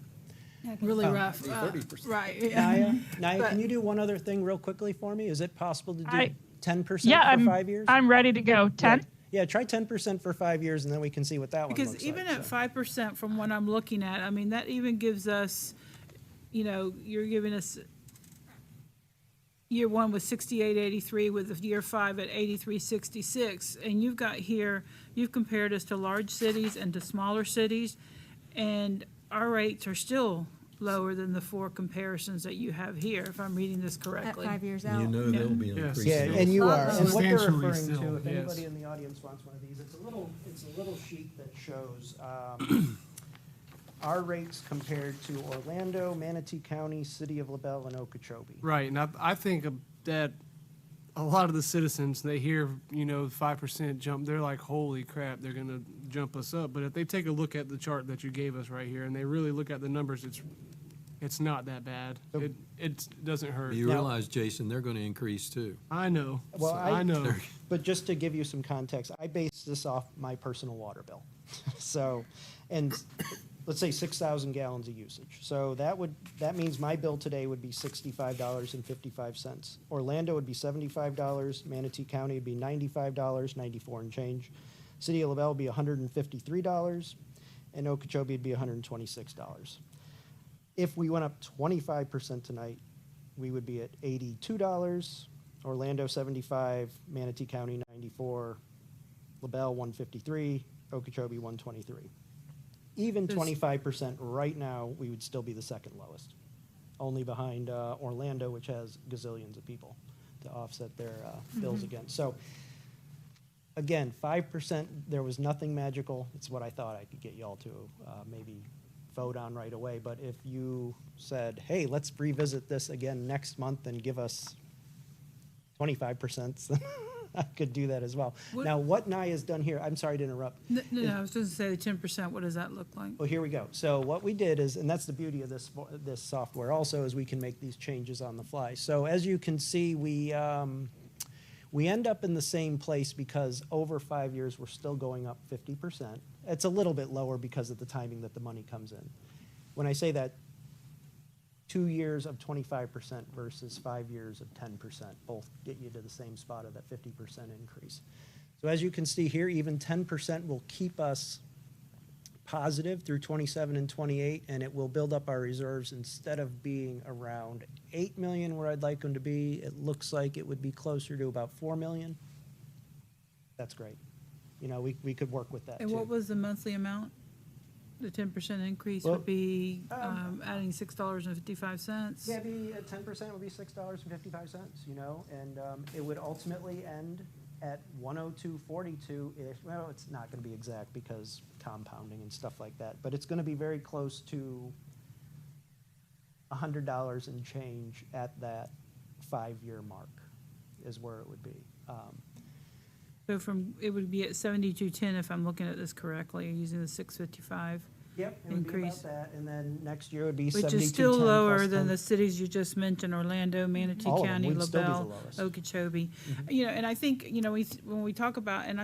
really rough. 30%. Right. Yeah. Naya, But- can you do one other thing real quickly for me? Is it possible to do I- 10% Yeah, for 5 years? I'm ready to go. 10? Yeah, try 10% for 5 years, and then we can see what that one looks Because like. even at so. 5% from what I'm looking at, I mean, that even gives us, you're giving us year one with 6883, with year 5 at 8366. And you've got here, you've compared us to large cities and to smaller cities, and our rates are still lower than the 4 comparisons that you have here, if I'm reading this At correctly. 5 years You out. know they'll be Yes. increasing. Yeah, also. and you are. And what they're Substantially referring to, still, if yes. anybody in the audience wants one of these, it's a little sheet that shows our rates compared to Orlando, Manatee County, City of LaBelle, and Okeechobee. Right, and I think that a lot of the citizens, they hear, 5% jump, they're like, holy crap, they're going to jump us up. But if they take a look at the chart that you gave us right here, and they really look at the numbers, it's not that bad. It doesn't hurt. You Now- realize, Jason, they're going to increase too. I know. Well, I know. But just to give you some context, I base this off my personal water bill. So, and let's say 6,000 gallons of usage. So that means my bill today would be $65.55. Orlando would be $75. Manatee County would be $95, 94 and change. City of LaBelle would be $153, and Okeechobee would be $126. If we went up 25% tonight, we would be at $82. Orlando 75, Manatee County 94, LaBelle 153, Okeechobee 123. Even 25% right now, we would still be the second lowest, only behind Orlando, which has gazillions of people to offset their bills against. So again, 5%, there was nothing magical. It's what I thought I could get y'all to maybe vote on right away. But if you said, hey, let's revisit this again next month and give us 25%, I could do that as well. What- Now, what Naya's done here, I'm sorry to interrupt. No, I was going to say the 10%, what does that look like? Well, here we go. So what we did is, and that's the beauty of this software also, is we can make these changes on the fly. So as you can see, we end up in the same place because over 5 years, we're still going up 50%. It's a little bit lower because of the timing that the money comes in. When I say that, 2 years of 25% versus 5 years of 10%, both get you to the same spot of that 50% increase. So as you can see here, even 10% will keep us positive through 27 and 28, and it will build up our reserves. Instead of being around 8 million where I'd like them to be, it looks like it would be closer to about 4 million. That's great. We could work with that And too. what was the monthly amount? The 10% increase Well, would be adding $6.55? Yeah, be at 10% would be $6.55, and it would ultimately end at 102.42-ish. Well, it's not going to be exact because compounding and stuff like that, but it's going to be very close to $100 and change at that 5-year mark is where it would be. So it would be at 72.10 if I'm looking at this correctly, using the 655. Yep, it would be increase. about that, and then next year would be Which 7210 is still lower plus than 10. the cities you just mentioned, Orlando, Manatee All of them County, would still be the LaBelle, lowest. Okeechobee. You know, and I think, you know, when we talk about, and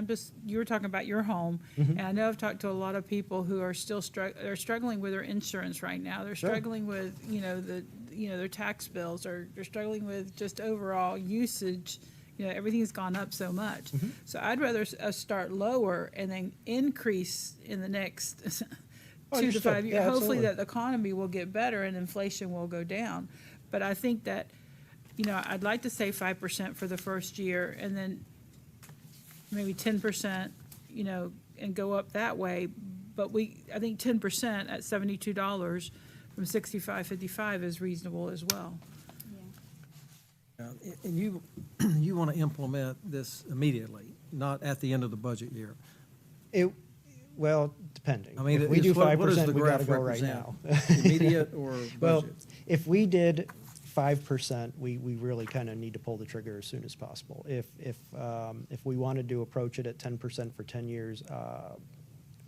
you were talking about your home, Mm-hmm. and I know I've talked to a lot of people who are still they're struggling with their insurance right now. They're Sure. struggling with, you know, their tax bills, or they're struggling with just overall usage. You know, everything's gone up so much. Mm-hmm. So I'd rather us start lower and then increase in the next 2 to Understood. 5 years. Yeah, Hopefully absolutely. that the economy will get better and inflation will go down. But I think that, you know, I'd like to say 5% for the first year, and then maybe 10%, you know, and go up that way. But I think 10% at $72 from 65.55 is reasonable as well. And you, you want to implement this immediately, not at the end of the budget year. Well, depending. I mean, If we do what does 5%, the we gotta graph go right represent? now. Immediate or Well, budget? if we did 5%, we really kind of need to pull the trigger as soon as possible. If we wanted to approach it at 10% for 10 years,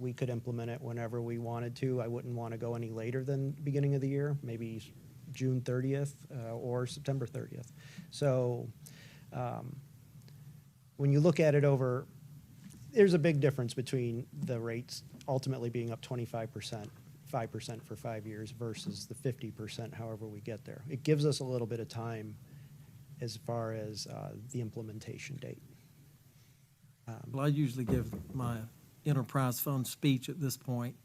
we could implement it whenever we wanted to. I wouldn't want to go any later than beginning of the year, maybe June 30th or September 30th. So when you look at it over, there's a big difference between the rates ultimately being up 25%, 5% for 5 years versus the 50%, however we get there. It gives us a little bit of time as far as the implementation date. Well, I usually give my enterprise fund speech at this point,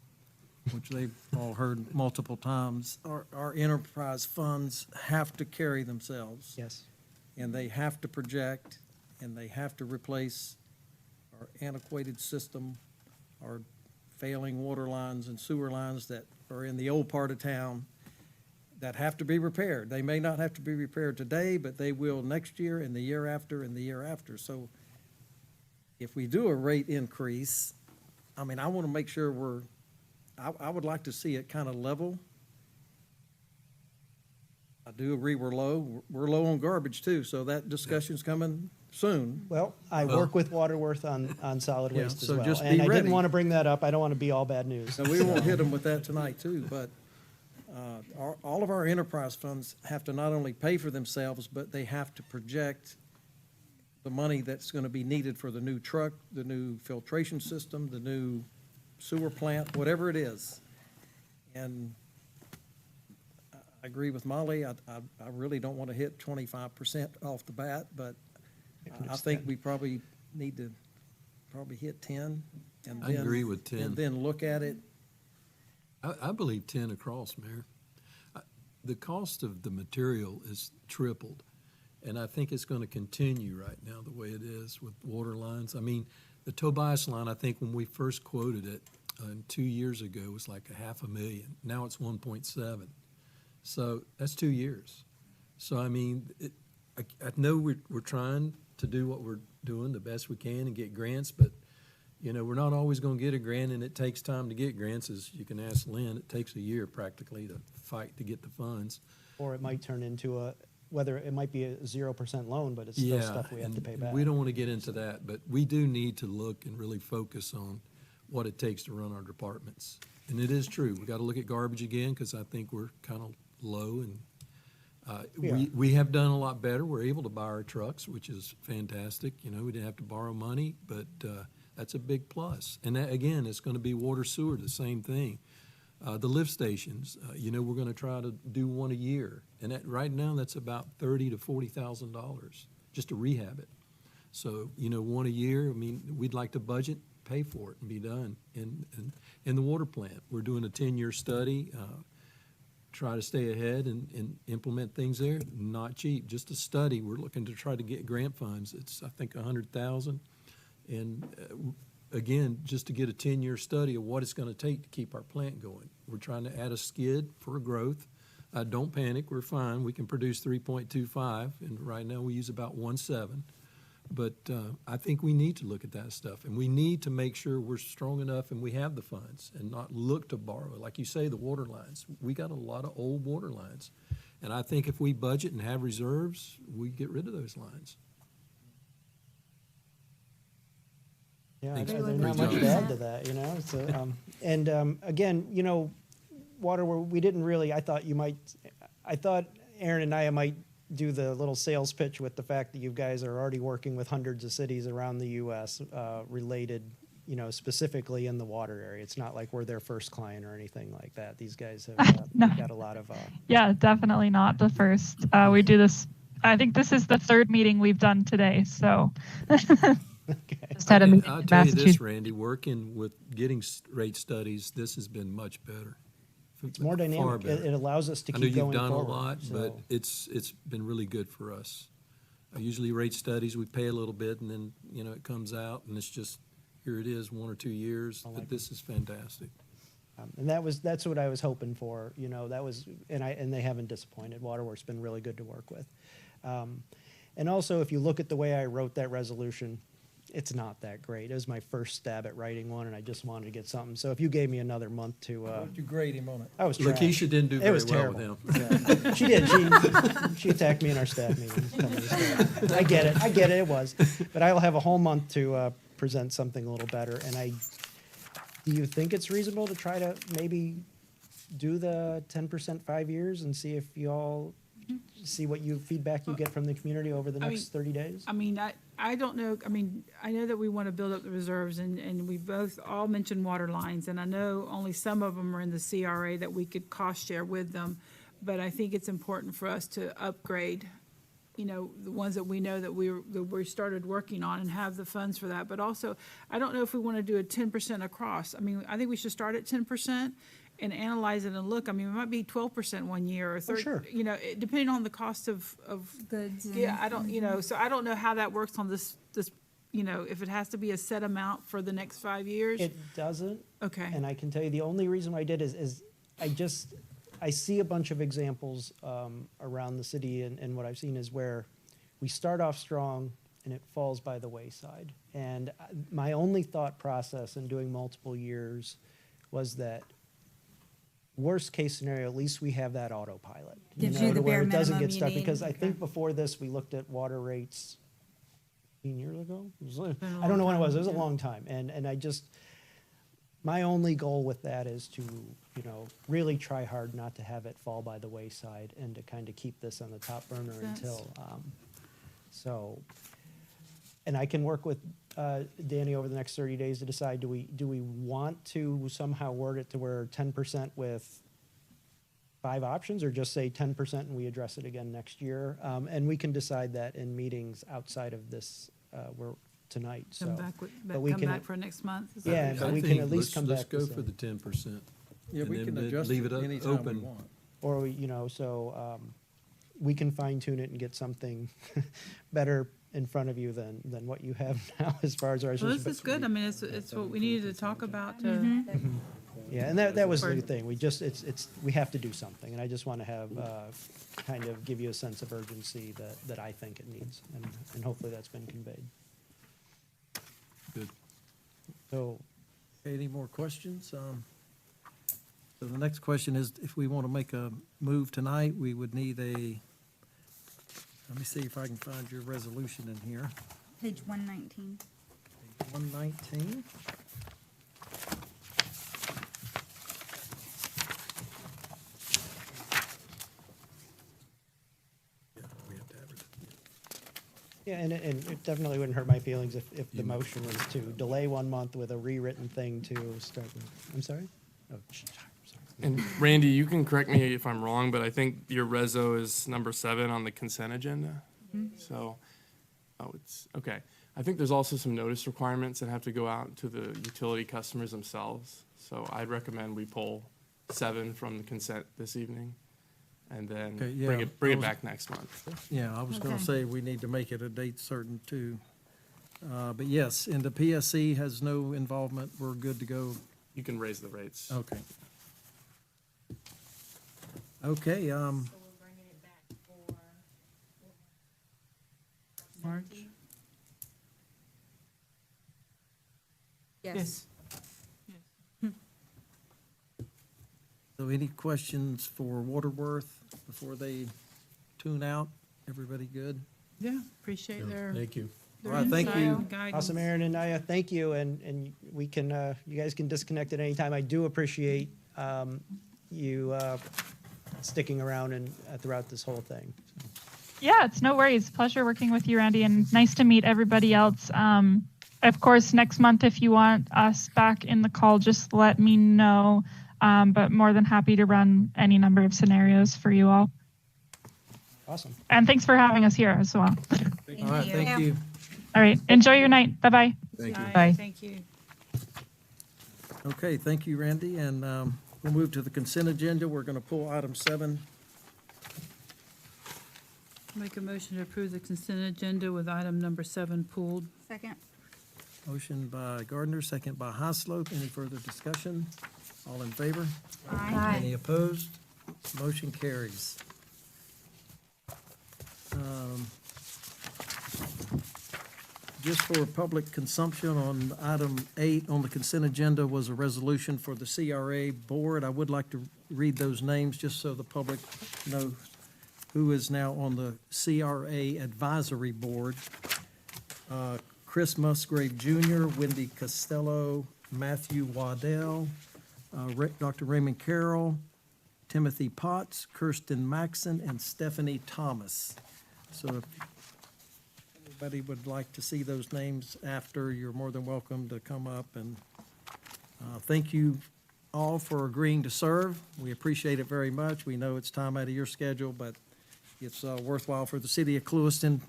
which they've all heard multiple times. Our enterprise funds have to carry themselves. Yes. And they have to project, and they have to replace our antiquated system, our failing water lines and sewer lines that are in the old part of town that have to be repaired. They may not have to be repaired today, but they will next year and the year after and the year after. So if we do a rate increase, I mean, I want to make sure I would like to see it kind of level. I do agree we're low. We're low on garbage too, so that discussion's coming soon. Well, I work with Waterworth on solid Yeah, waste as so well. just be And I ready. didn't want to bring that up. I don't want to be all bad news. So we won't hit them with that tonight too, but all of our enterprise funds have to not only pay for themselves, but they have to project the money that's going to be needed for the new truck, the new filtration system, the new sewer plant, whatever it is. And I agree with Molly. I really don't want to hit 25% off the bat, but I think we probably need to hit 10. And I then- agree with 10. And then look at it. I believe 10 across, Mayor. The cost of the material is tripled, and I think it's going to continue right now the way it is with water lines. I mean, the Tobias line, I think when we first quoted it 2 years ago, was like $500,000. Now it's 1.7. So that's 2 years. So, I mean, I know we're trying to do what we're doing the best we can and get grants, but you know, we're not always going to get a grant, and it takes time to get grants. As you can ask Lynn, it takes a year practically to fight to get the funds. Or it might turn into whether it might be a 0% loan, but it's still stuff we have to pay and back. we don't want to get into that, but we do need to look and really focus on what it takes to run our departments. And it is true. We got to look at garbage again, because I think we're kind of low, and we have done a lot better. We're able to buy our trucks, which is fantastic. You know, we didn't have to borrow money, but that's a big plus. And that, again, it's going to be water, sewer, the same thing. The lift stations, you know, we're going to try to do one a year. And right now, that's about $30,000 to $40,000 just to rehab it. So, you know, one a year, I mean, we'd like to budget, pay for it, and be done. And the water plant, we're doing a 10-year study, try to stay ahead and implement things there. Not cheap, just a study. We're looking to try to get grant funds. It's, I think, $100,000. And again, just to get a 10-year study of what it's going to take to keep our plant going. We're trying to add a skid for growth. Don't panic, we're fine. We can produce 3.25, and right now we use about 1.7. But I think we need to look at that stuff, and we need to make sure we're strong enough and we have the funds and not look to borrow. Like you say, the water lines. We got a lot of old water lines. And I think if we budget and have reserves, we get rid of those lines. Yeah, Thanks. there's Great not much job. to add to that, you know, so, and, again, you know, water, we didn't really, I thought Aaron and I might do the little sales pitch with the fact that you guys are already working with hundreds of cities around the US, related, you know, specifically in the water area. It's not like we're their first client or anything like that. These guys have No. got a lot of, Yeah, definitely not the first. We do this. I think this is the third meeting we've done today. So Just had a meeting I'll in tell you this, Massachusetts. Randy, working with getting rate studies, this has been much better. it's more Far dynamic. better. It allows us to I know keep you've going done a forward. lot, but so- it's been really good for us. Usually rate studies, we pay a little bit and then, you know, it comes out and it's just, here it is, 1 or 2 years, but this is fantastic. And that's what I was hoping for, you know, and they haven't disappointed. Waterworks been really good to work with. And also, if you look at the way I wrote that resolution, it's not that great. It was my first stab at writing one, and I just wanted to get something. So if you gave me another month to, You grade him on it. I was trash. Lakeisha didn't do It very was well with terrible. him. Yeah. She did. She attacked me in our staff meeting. I get it. It was. But I will have a whole month to present something a little better. And do you think it's reasonable to try to maybe do the 10% 5 years and see if you all see what feedback you get from the community over the I next 30 days? I mean, I don't know, I mean, I know that we want to build up the reserves, and we both all mentioned water lines, and I know only some of them are in the CRA that we could cost share with them, but I think it's important for us to upgrade, you know, the ones that we know that we started working on and have the funds for that. But also, I don't know if we want to do a 10% across. I mean, I think we should start at 10% and analyze it and look. I mean, it might be 12% one year or 30, sure. you know, depending on the cost of Goods. yeah, I don't, you know, so I don't know how that works on this, you know, if it has to be a set amount for the next 5 years. It doesn't. Okay. And I can tell you, the only reason why I did is I see a bunch of examples around the city, and what I've seen is where we start off strong and it falls by the wayside. And my only thought process in doing multiple years was that worst case scenario, at least we have that autopilot. Gives know, you the to where bare it doesn't minimum get you stuck. need. Because I think Okay. before this, we looked at water rates 15 years ago. been a I don't know when it long was. It was a time, yeah. long time. And I just, my only goal with that is to, you know, really try hard not to have it fall by the wayside and to kind of keep this on the top burner Sense. until, so, and I can work with Danny over the next 30 days to decide, do we want to somehow word it to where 10% with 5 options, or just say 10% and we address it again next year? And we can decide that in meetings outside of this, tonight, so. Come back with, but we come can- back for next month. Is that Yeah, what but you're we I can think at least come let's back to go say- for the 10%. Yeah, And we then can we'll adjust leave it it anytime we open. want. Or, you know, so we can fine tune it and get something better in front of you than what you have now as far as our. Well, this is good. I mean, it's what we needed to talk about to, Mm-hmm. Yeah, and that was the Pardon? thing. We just, we have to do something. And I just want to have, kind of give you a sense of urgency that I think it needs. And hopefully that's been conveyed. Good. So, Any more questions? So the next question is, if we want to make a move tonight, we would need let me see if I can find your resolution in here. Page 119. 119. Yeah, we have to advertise. yeah, and it definitely wouldn't hurt my feelings if the motion was to delay 1 month with a rewritten thing to start with. I'm sorry? Oh, sorry. And Randy, you can correct me if I'm wrong, but I think your reso is number 7 on the consent agenda. So, it's, okay. I think there's also some notice requirements that have to go out to the utility customers themselves. So I'd recommend we pull 7 from the consent this evening and then Okay, yeah. bring I it was- back next month. Yeah, I was going Okay. to say we need to make it a date certain too. But yes, and the PSC has no involvement. We're good to go. You can raise the rates. Okay. Okay, So we're bringing it back for March. Yes. so any questions for Waterworth before they tune out? Everybody good? Yeah, appreciate their, Thank you. All right, thank you. Guidance. Awesome, Aaron and Naya, thank you, and we can, you guys can disconnect at any time. I do appreciate you sticking around and throughout this whole thing. Yeah, it's no worries. Pleasure working with you, Randy, and nice to meet everybody else. Of course, next month, if you want us back in the call, just let me know. But more than happy to run any number of scenarios for you all. Awesome. And thanks for having us here as well. All right, thank you. All right, enjoy your night. Bye-bye. Thank you. Bye. Thank you. Okay, thank you, Randy, and we'll move to the consent agenda. We're going to pull item 7. Make a motion to approve the consent agenda with item number 7 pulled. Second. Motion by Gardner, second by Highslope. Any further discussion? All in favor? Aye. Any opposed? Motion carries. Just for public consumption, on item 8 on the consent agenda was a resolution for the CRA board. I would like to read those names just so the public knows who is now on the CRA advisory board. Chris Musgrave Jr., Wendy Costello, Matthew Waddell, Dr. Raymond Carroll, Timothy Potts, Kirsten Maxon, and Stephanie Thomas. So if anybody would like to see those names after, you're more than welcome to come up. And thank you all for agreeing to serve. We appreciate it very much. We know it's time out of your schedule, but it's worthwhile for the city of Clewiston.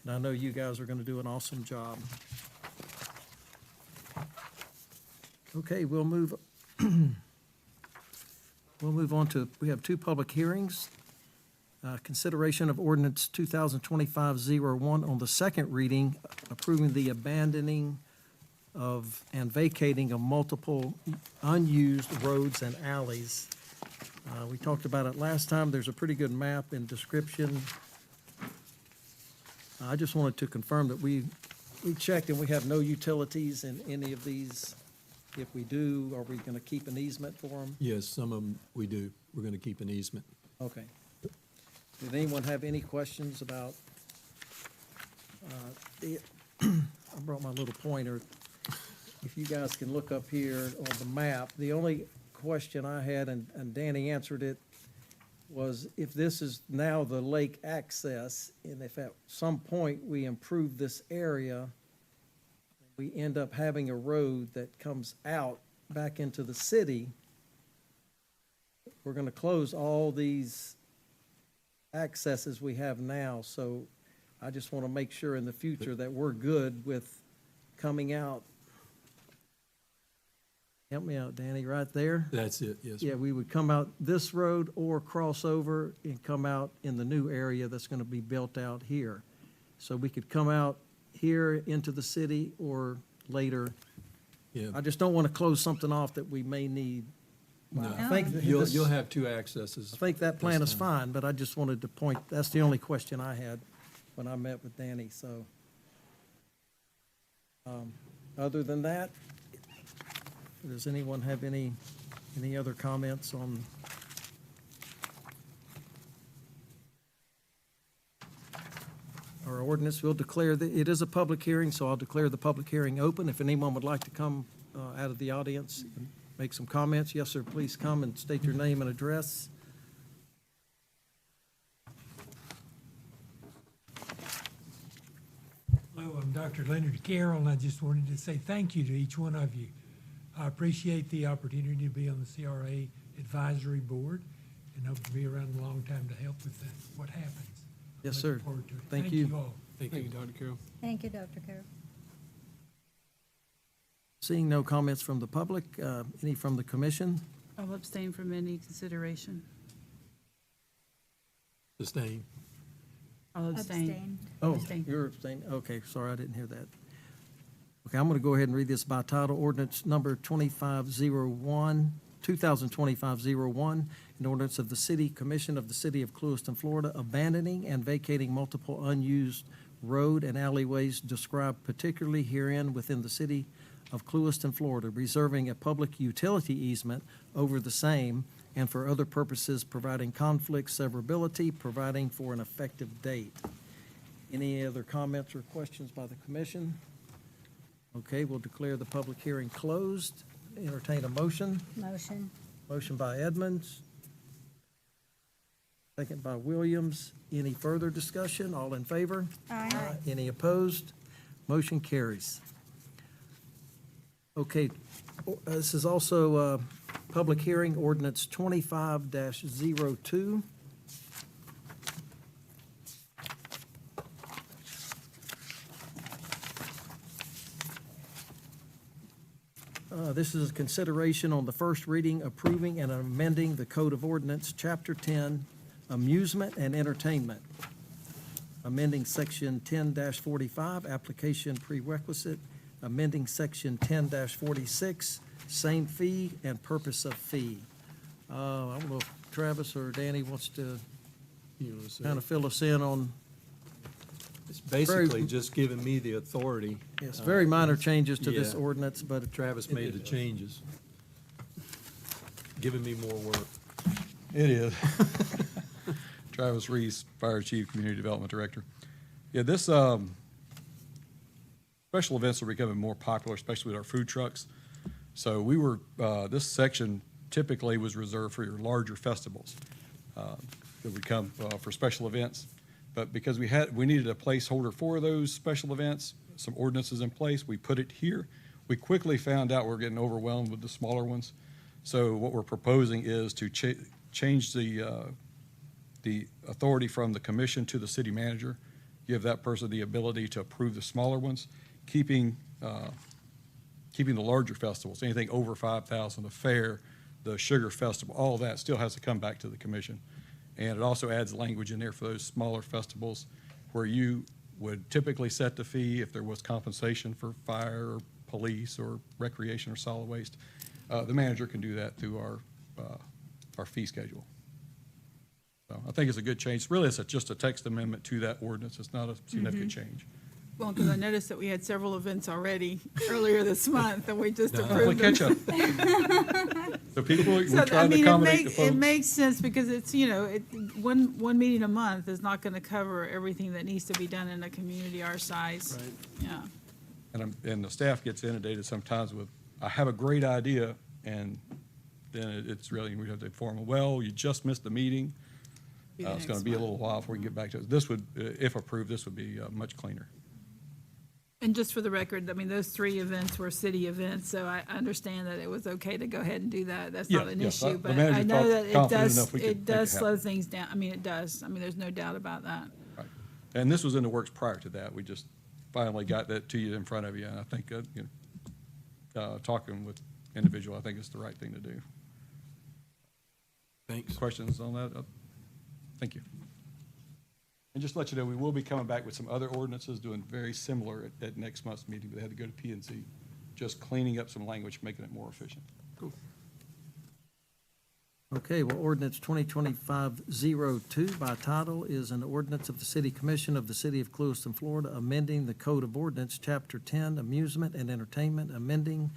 And I know you guys are going to do an awesome job. Okay, we'll move on to, we have 2 public hearings. Consideration of ordinance 2025-01 on the second reading, approving the abandoning of and vacating of multiple unused roads and alleys. We talked about it last time. There's a pretty good map and description. I just wanted to confirm that we checked and we have no utilities in any of these. If we do, are we going to keep an easement for them? Yes, some of them we do. We're going to keep an easement. Okay. Did anyone have any questions about, I brought my little pointer. If you guys can look up here on the map, the only question I had, and Danny answered it, was if this is now the lake access, and if at some point we improve this area, we end up having a road that comes out back into the city, we're gonna close all these accesses we have now. So I just want to make sure in the future that we're good with coming out. Help me out, Danny, right there? That's it, yes. Yeah, we would come out this road or cross over and come out in the new area that's going to be built out here. So we could come out here into the city or later. Yeah. I just don't want to close something off that we may need. No. I think that You'll, this- you'll have 2 accesses. I think that plan this is time. fine, but I just wanted to point, that's the only question I had when I met with Danny, so. Other than that, does anyone have any other comments on? Our ordinance, we'll declare that it is a public hearing, so I'll declare the public hearing open. If anyone would like to come out of the audience and make some comments, yes, sir, please come and state your name and address. Hello, I'm Dr. Leonard Carroll, and I just wanted to say thank you to each one of you. I appreciate the opportunity to be on the CRA Advisory Board and hope to be around a long time to help with what happens. Yes, Looking sir. forward to it. Thank you. all. Thank you, Dr. Carroll. Thank you, Dr. Carroll. Seeing no comments from the public, any from the commission? I'll abstain from any consideration. Sustain. I'll abstain. Abstain. Oh, Abstain. you're abstaining, okay, sorry, I didn't hear that. Okay, I'm gonna go ahead and read this by title, ordinance number 2025-01, an ordinance of the City Commission of the City of Clewiston, Florida, abandoning and vacating multiple unused road and alleyways described particularly herein within the City of Clewiston, Florida, reserving a public utility easement over the same, and for other purposes providing conflict severability, providing for an effective date. Any other comments or questions by the commission? Okay, we'll declare the public hearing closed. Entertain a motion. Motion. Motion by Edmonds. Second by Williams. Any further discussion? All in favor? Aye. Any opposed? Motion carries. Okay, this is also a public hearing, ordinance 25-02. This is a consideration on the first reading, approving and amending the Code of Ordinance, Chapter 10, Amusement and Entertainment, amending Section 10-45, Application Prerequisite, amending Section 10-46, same fee and purpose of fee. I don't know if Travis or Danny wants to You know, so kind of fill us in on, it's basically just giving me the authority. yes, very minor changes to this yeah. ordinance, but Travis made the changes. Giving me more work. It is. Travis Reese, Fire Chief, Community Development Director. Yeah, this, special events are becoming more popular, especially with our food trucks. So we were, this section typically was reserved for your larger festivals that would come for special events. But because we needed a placeholder for those special events, some ordinances in place, we put it here. We quickly found out we're getting overwhelmed with the smaller ones. So what we're proposing is to change the authority from the commission to the city manager, give that person the ability to approve the smaller ones, keeping the larger festivals, anything over 5,000, the fair, the sugar festival, all of that still has to come back to the commission. And it also adds language in there for those smaller festivals where you would typically set the fee if there was compensation for fire or police or recreation or solid waste. The manager can do that through our fee schedule. So I think it's a good change. Really, it's just a text amendment to that ordinance. It's not a significant change. Well, because I noticed that we had several events already earlier this month, and we just Hopefully approved them. catch up. So people, we So, try to accommodate the it folks. makes sense because it's, one meeting a month is not going to cover everything that needs to be done in a community our size. Right. Yeah. And the staff gets inundated sometimes with, I have a great idea, and then it's really, we have to inform them, well, you just missed the meeting. Be the It's going next to be a one. little while before we get back to it. This would, if approved, this would be much cleaner. And just for the record, I mean, those 3 events were city events, so I understand that it was okay to go ahead and do that. That's not Yeah, an yes, issue, the but manager I know felt that it confident does, enough we could it make does it slow happen. things down. I mean, it does. I mean, there's no doubt about that. Right. And this was in the works prior to that. We just finally got that to you in front of you. And I think, talking with individual, I think it's the right thing to do. Thanks. Questions on that? Thank you. And just to let you know, we will be coming back with some other ordinances doing very similar at next month's meeting, but they had to go to P&Z, just cleaning up some language, making it more efficient. Okay, well, ordinance 2025-02 by title is an ordinance of the City Commission of the City of Clewiston, Florida, amending the Code of Ordinance, Chapter 10, Amusement and Entertainment, amending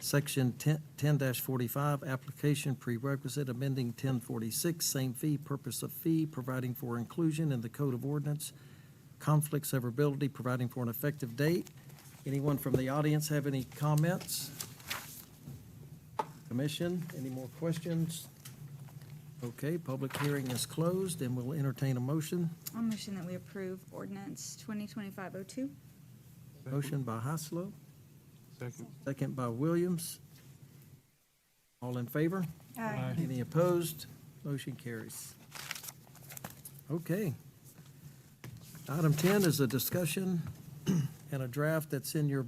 Section 10-45, Application Prerequisite, amending 1046, same fee, purpose of fee, providing for inclusion in the Code of Ordinance, conflict severability, providing for an effective date. Anyone from the audience have any comments? Commission, any more questions? Okay, public hearing is closed, and we'll entertain a motion. I'll motion that we approve ordinance 2025-02. Motion by Haslow, Second. second by Williams. All in favor? Aye. Any opposed? Motion carries. Okay. Item 10 is a discussion and a draft that's in your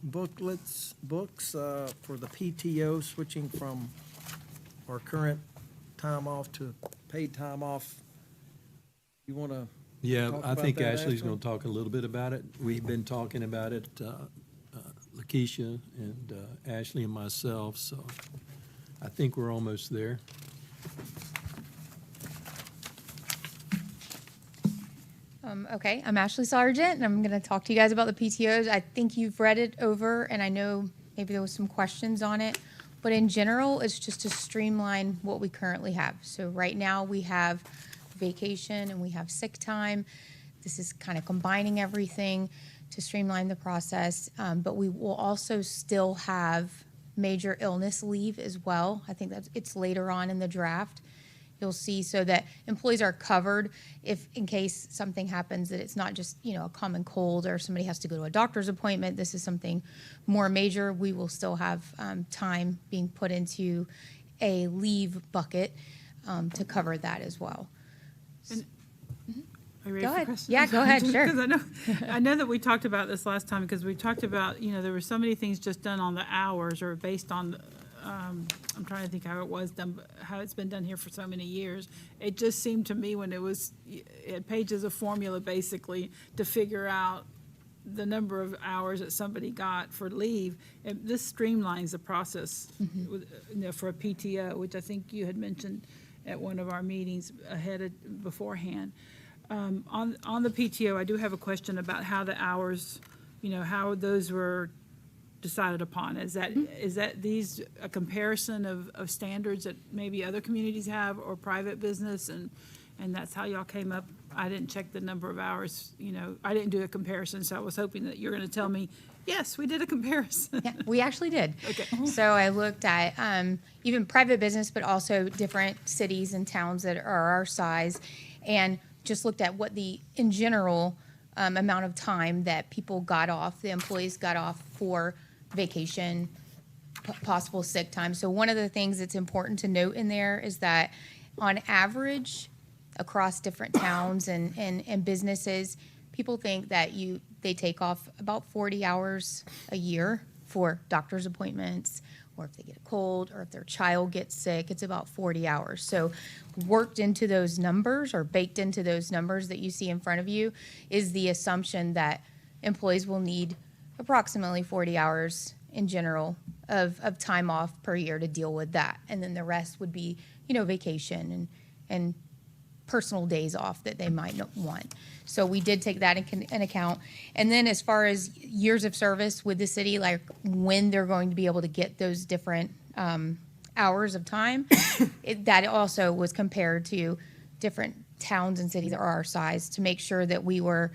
books for the PTO, switching from our current time off to paid time off. You want to? Yeah, Talk I about think that Ashley's after? going to talk a little bit about it. We've been talking about it, Lakeisha and Ashley and myself, so I think we're almost there. Okay, I'm Ashley Sargent, and I'm going to talk to you guys about the PTOs. I think you've read it over, and I know maybe there was some questions on it, but in general, it's just to streamline what we currently have. So right now, we have vacation and we have sick time. this is kind of combining everything to streamline the process. But we will also still have major illness leave as well. I think it's later on in the draft. You'll see, so that employees are covered if, in case something happens, that it's not just, a common cold or somebody has to go to a doctor's appointment. This is something more major. We will still have time being put into a leave bucket to cover that as well. Are you ready Go for ahead. questions? Yeah, go ahead, Just sure. because I know that we talked about this last time, because we talked about, there were so many things just done on the hours or based on, I'm trying to think how it was done, how it's been done here for so many years. It just seemed to me when it had pages of formula basically to figure out the number of hours that somebody got for leave. This streamlines the process for a PTO, which I think you had mentioned at one of our meetings beforehand. On the PTO, I do have a question about how the hours, how those were decided upon. Is that these a comparison of standards that maybe other communities have or private business, and that's how y'all came up? I didn't check the number of hours, I didn't do a comparison, so I was hoping that you're going to tell me, yes, we did a comparison. Yeah, we actually did. Okay. So I looked at even private business, but also different cities and towns that are our size, and just looked at what in general, amount of time that people got off, the employees got off for vacation, possible sick time. So one of the things that's important to note in there is that on average, across different towns and businesses, people think that they take off about 40 hours a year for doctor's appointments, or if they get a cold, or if their child gets sick, it's about 40 hours. So worked into those numbers, or baked into those numbers that you see in front of you, is the assumption that employees will need approximately 40 hours in general of time off per year to deal with that. And then the rest would be, vacation and personal days off that they might not want. So we did take that in account. And then as far as years of service with the city, like when they're going to be able to get those different hours of time, that also was compared to different towns and cities that are our size to make sure that we were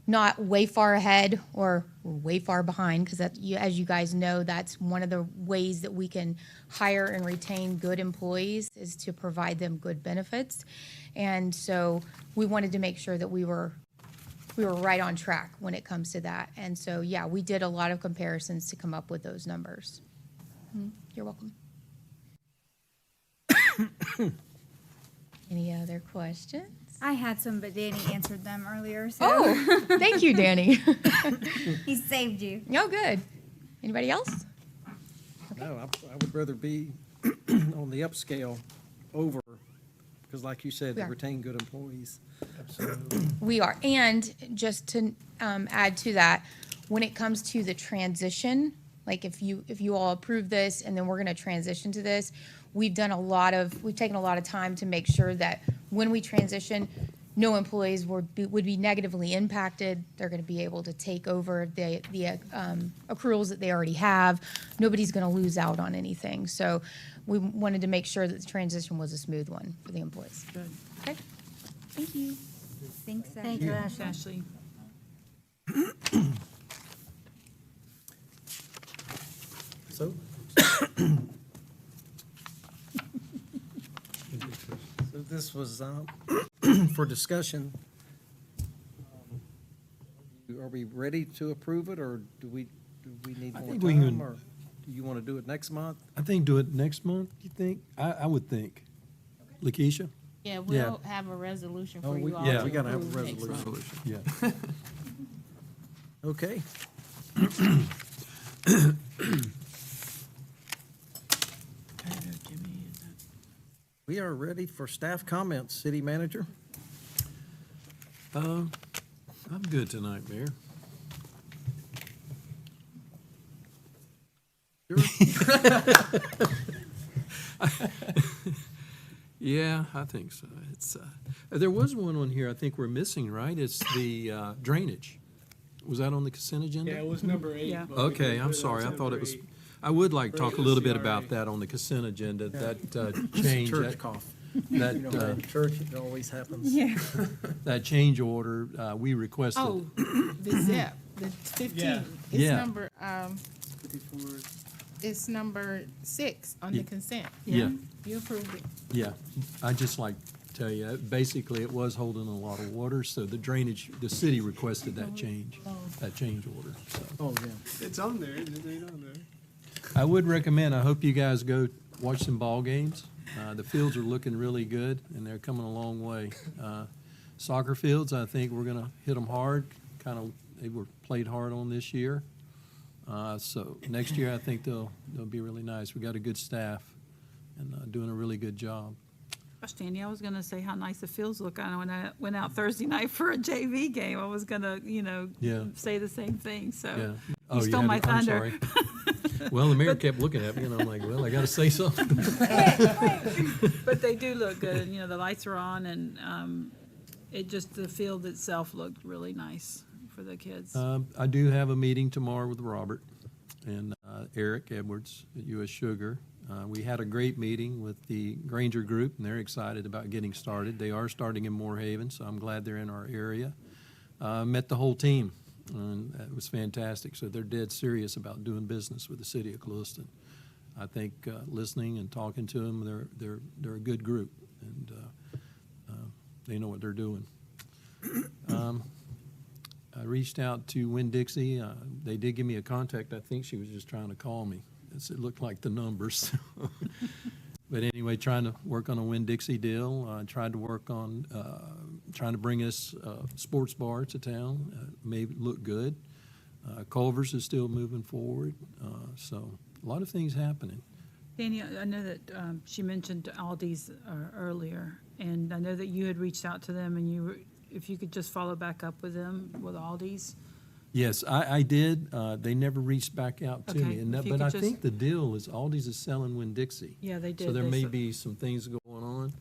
not way far ahead or way far behind, because as you guys know, that's one of the ways that we can hire and retain good employees is to provide them good benefits. And so we wanted to make sure that we were right on track when it comes to that. And so, yeah, we did a lot of comparisons to come up with those numbers. You're welcome. Any other questions? I had some, but Danny answered them earlier. So. Oh, thank you, Danny. He saved you. No, good. Anybody else? No, I would rather be on the upscale over, because like you said, We to are. retain good employees. We are. And just to add to that, when it comes to the transition, like if you all approve this and then we're going to transition to this, we've taken a lot of time to make sure that when we transition, no employees would be negatively impacted. They're going to be able to take over the accruals that they already have. Nobody's going to lose out on anything. So we wanted to make sure that the transition was a smooth one for the employees. Good. Okay. Thank you. Thanks, Thank you, Ashley. So. So this was for discussion. Are we ready to approve it, or do we need I more think we time, can- or do you want to do it next month? I think do it next month, you think? I would think. Lakeisha? Yeah, we'll have a resolution Oh, for we you all yeah, to we gotta have a approve next month. resolution. Yeah. Okay. We are ready for staff comments. City manager? I'm good tonight, Mayor. Yeah, I think so. It's there was one on here I think we're missing, right? It's the drainage. Was that on the consent agenda? Yeah, it was number 8. Yeah. but we Okay, can I'm put it on sorry. I thought it was, 8. I would like to For talk a the little bit CRA. about that on the consent agenda, that change. Church that- cough. That, You know, in church, it always happens. Yeah. that change order, we requested. Oh, the ZEP, the 15. It's Yeah. number, it's number 6 on the consent. Yeah, You approved it. yeah. I just like to tell you, basically, it was holding a lot of water, so the drainage, the city requested that change order, so. Oh, yeah. It's on there, it ain't on there. I would recommend, I hope you guys go watch some ball games. The fields are looking really good, and they're coming a long way. Soccer fields, I think we're gonna hit them hard, they were played hard on this year. So next year, I think they'll be really nice. We got a good staff and doing a really good job. Gosh, Danny, I was gonna say how nice the fields look. I know when I went out Thursday night for a JV game, I was gonna, Yeah. say the same thing, Yeah. so. Oh, You stole had my to- I'm thunder. sorry. Well, the mayor kept looking at me, and I'm like, well, I gotta say something. But they do look good, and, the lights are on, and, the field itself looked really nice for the kids. I do have a meeting tomorrow with Robert and Eric Edwards at U.S. Sugar. We had a great meeting with the Granger Group, and they're excited about getting started. They are starting in Moorhaven, so I'm glad they're in our area. Met the whole team, and it was fantastic. So they're dead serious about doing business with the city of Clewiston. I think listening and talking to them, they're a good group, and they know what they're doing. I reached out to Winn-Dixie. They did give me a contact. I think she was just trying to call me. It looked like the numbers. But anyway, trying to work on a Winn-Dixie deal. Tried to work on trying to bring us a sports bar to town. May look good. Culver's is still moving forward. So a lot of things happening. Danny, I know that she mentioned Aldi's earlier, and I know that you had reached out to them, and if you could just follow back up with them, with Aldi's. Yes, I did. They never reached back out to Okay, me. And if you but could I just- think the deal is Aldi's is selling Winn-Dixie. Yeah, they did. So there They may said- be some things going on,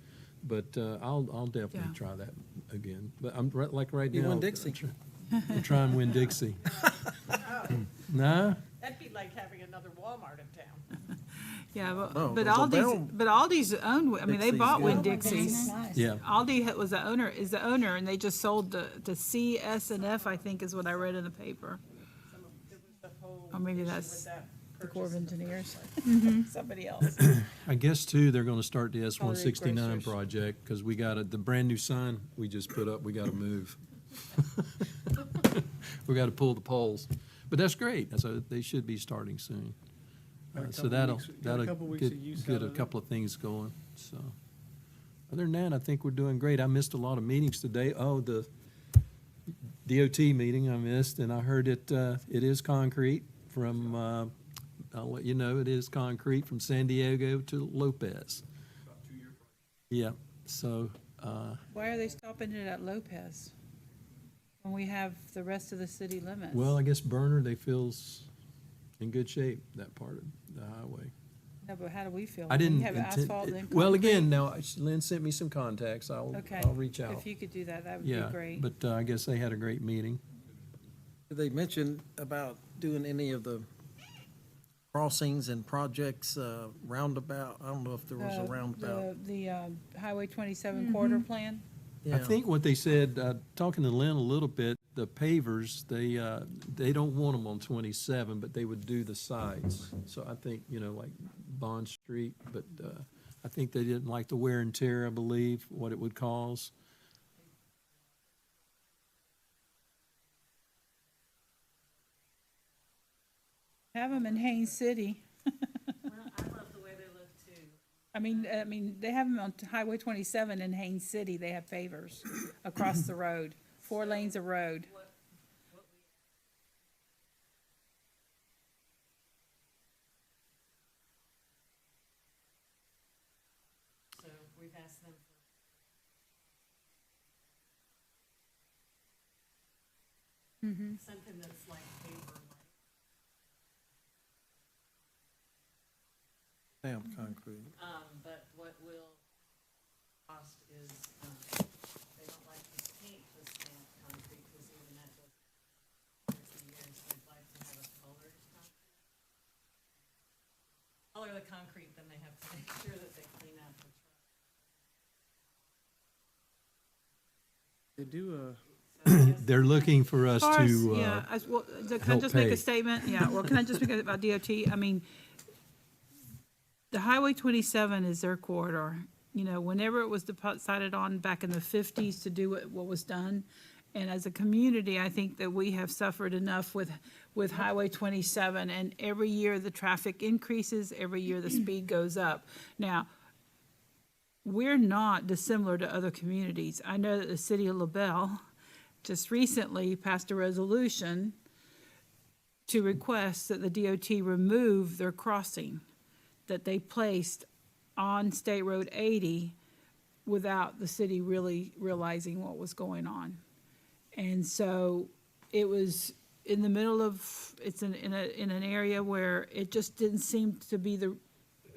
but I'll definitely Yeah. try that again. But I'm like right You now. Winn-Dixie. I'm trying Winn-Dixie. Nah? That'd be like having another Walmart in town. Yeah, No, but there's a Aldi's, Bell- but Aldi's owned, they Dixie's bought good. Winn-Dixie's. Yeah. Aldi was is the owner, and they just sold the C, S, and F, I think is what I read in the paper. Or maybe that's the Corps of Engineers, somebody else. I guess too, they're gonna start the Color S-169 grocers. project, because we got the brand new sign we just put up, we gotta move. We gotta pull the poles, but that's great, so they should be starting soon. Got a So couple that'll, weeks- got a that'll couple weeks get, of use get out a of it. couple of things going, so. Other than that, I think we're doing great. I missed a lot of meetings today. Oh, the DOT meeting I missed, and I heard it is concrete from, I'll let you know, it is concrete from San Diego to Lopez. Yeah, so, Why are they stopping it at Lopez when we have the rest of the city limits? well, I guess Burner, they feels in good shape, that part of the highway. No, but how do we feel? I When didn't we have intend, asphalt and well, again, concrete? now, Lynn sent me some contacts. Okay. I'll reach out. If you could do that, that would be Yeah, great. but I guess they had a great meeting. Did they mention about doing any of the crossings and projects, roundabout? I don't know if there was a roundabout. The Highway 27 corridor plan? I Yeah. think what they said, talking to Lynn a little bit, the pavers, they don't want them on 27, but they would do the sides. So I think, like Bond Street, but I think they didn't like the wear and tear, I believe, what it would cause. Have them in Haines City. I love the way they look too. I mean, they have them on Highway 27 in Haines City. They have pavers across the road, 4 lanes of road. So we've asked them for. Something that's like paper. Damn concrete. But what will cost is, they don't like to paint the stamped concrete, because even that does, the years, they'd like to have a colored concrete. Color the concrete, then they have to make sure that they clean out the truck. They do They're looking for us Far as- to, Yeah, well, can I help just make pay. a statement? Yeah, well, can I just make about DOT? I mean, the Highway 27 is their corridor. You know, whenever it was decided on back in the 50s to do what was done, and as a community, I think that we have suffered enough with Highway 27, and every year the traffic increases, every year the speed goes up. Now, we're not dissimilar to other communities. I know that the city of LaBelle just recently passed a resolution to request that the DOT remove their crossing that they placed on State Road 80 without the city really realizing what was going on. And so it was in the middle of, it's in an area where it just didn't seem to be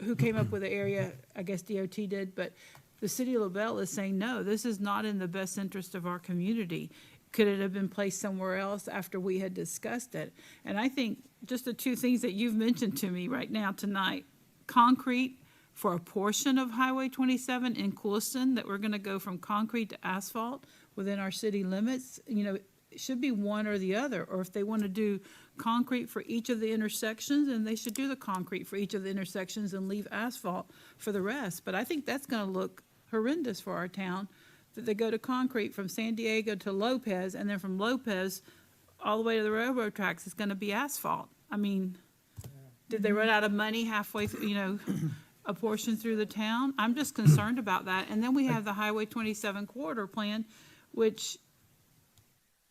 who came up with the area, I guess DOT did, but the city of LaBelle is saying, no, this is not in the best interest of our community. Could it have been placed somewhere else after we had discussed it? And I think just the two things that you've mentioned to me right now tonight, concrete for a portion of Highway 27 in Clewiston, that we're gonna go from concrete to asphalt within our city limits, you know, it should be one or the other. Or if they want to do concrete for each of the intersections, then they should do the concrete for each of the intersections and leave asphalt for the rest. But I think that's gonna look horrendous for our town, that they go to concrete from San Diego to Lopez, and then from Lopez all the way to the railroad tracks, it's gonna be asphalt. I mean, did they run out of money halfway through, you know, a portion through the town? I'm just concerned about that. And then we have the Highway 27 corridor plan, which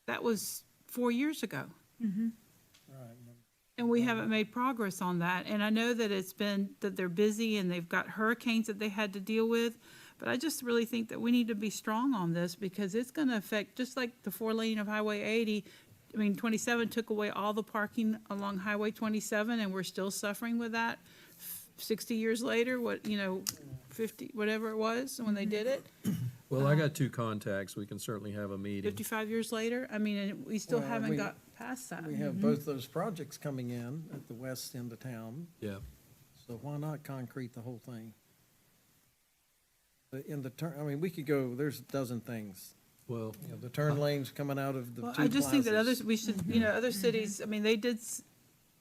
that was 4 years ago. And we haven't made progress on that. And I know that that they're busy and they've got hurricanes that they had to deal with. But I just really think that we need to be strong on this, because it's gonna affect, just like the 4-lane of Highway 80, 27 took away all the parking along Highway 27, and we're still suffering with that 60 years later, 50, whatever it was when they did it. well, I got two contacts. We can certainly have a meeting. 55 years later, I mean, and we still Well, haven't we- got past that. We have both those projects coming in at the west end of town, Yeah. so why not concrete the whole thing? In the turn, I mean, we could go, there's a dozen things. Well, You know, the turn lanes coming out of the Well, two I just think that plazas. we should, other cities, I mean, they did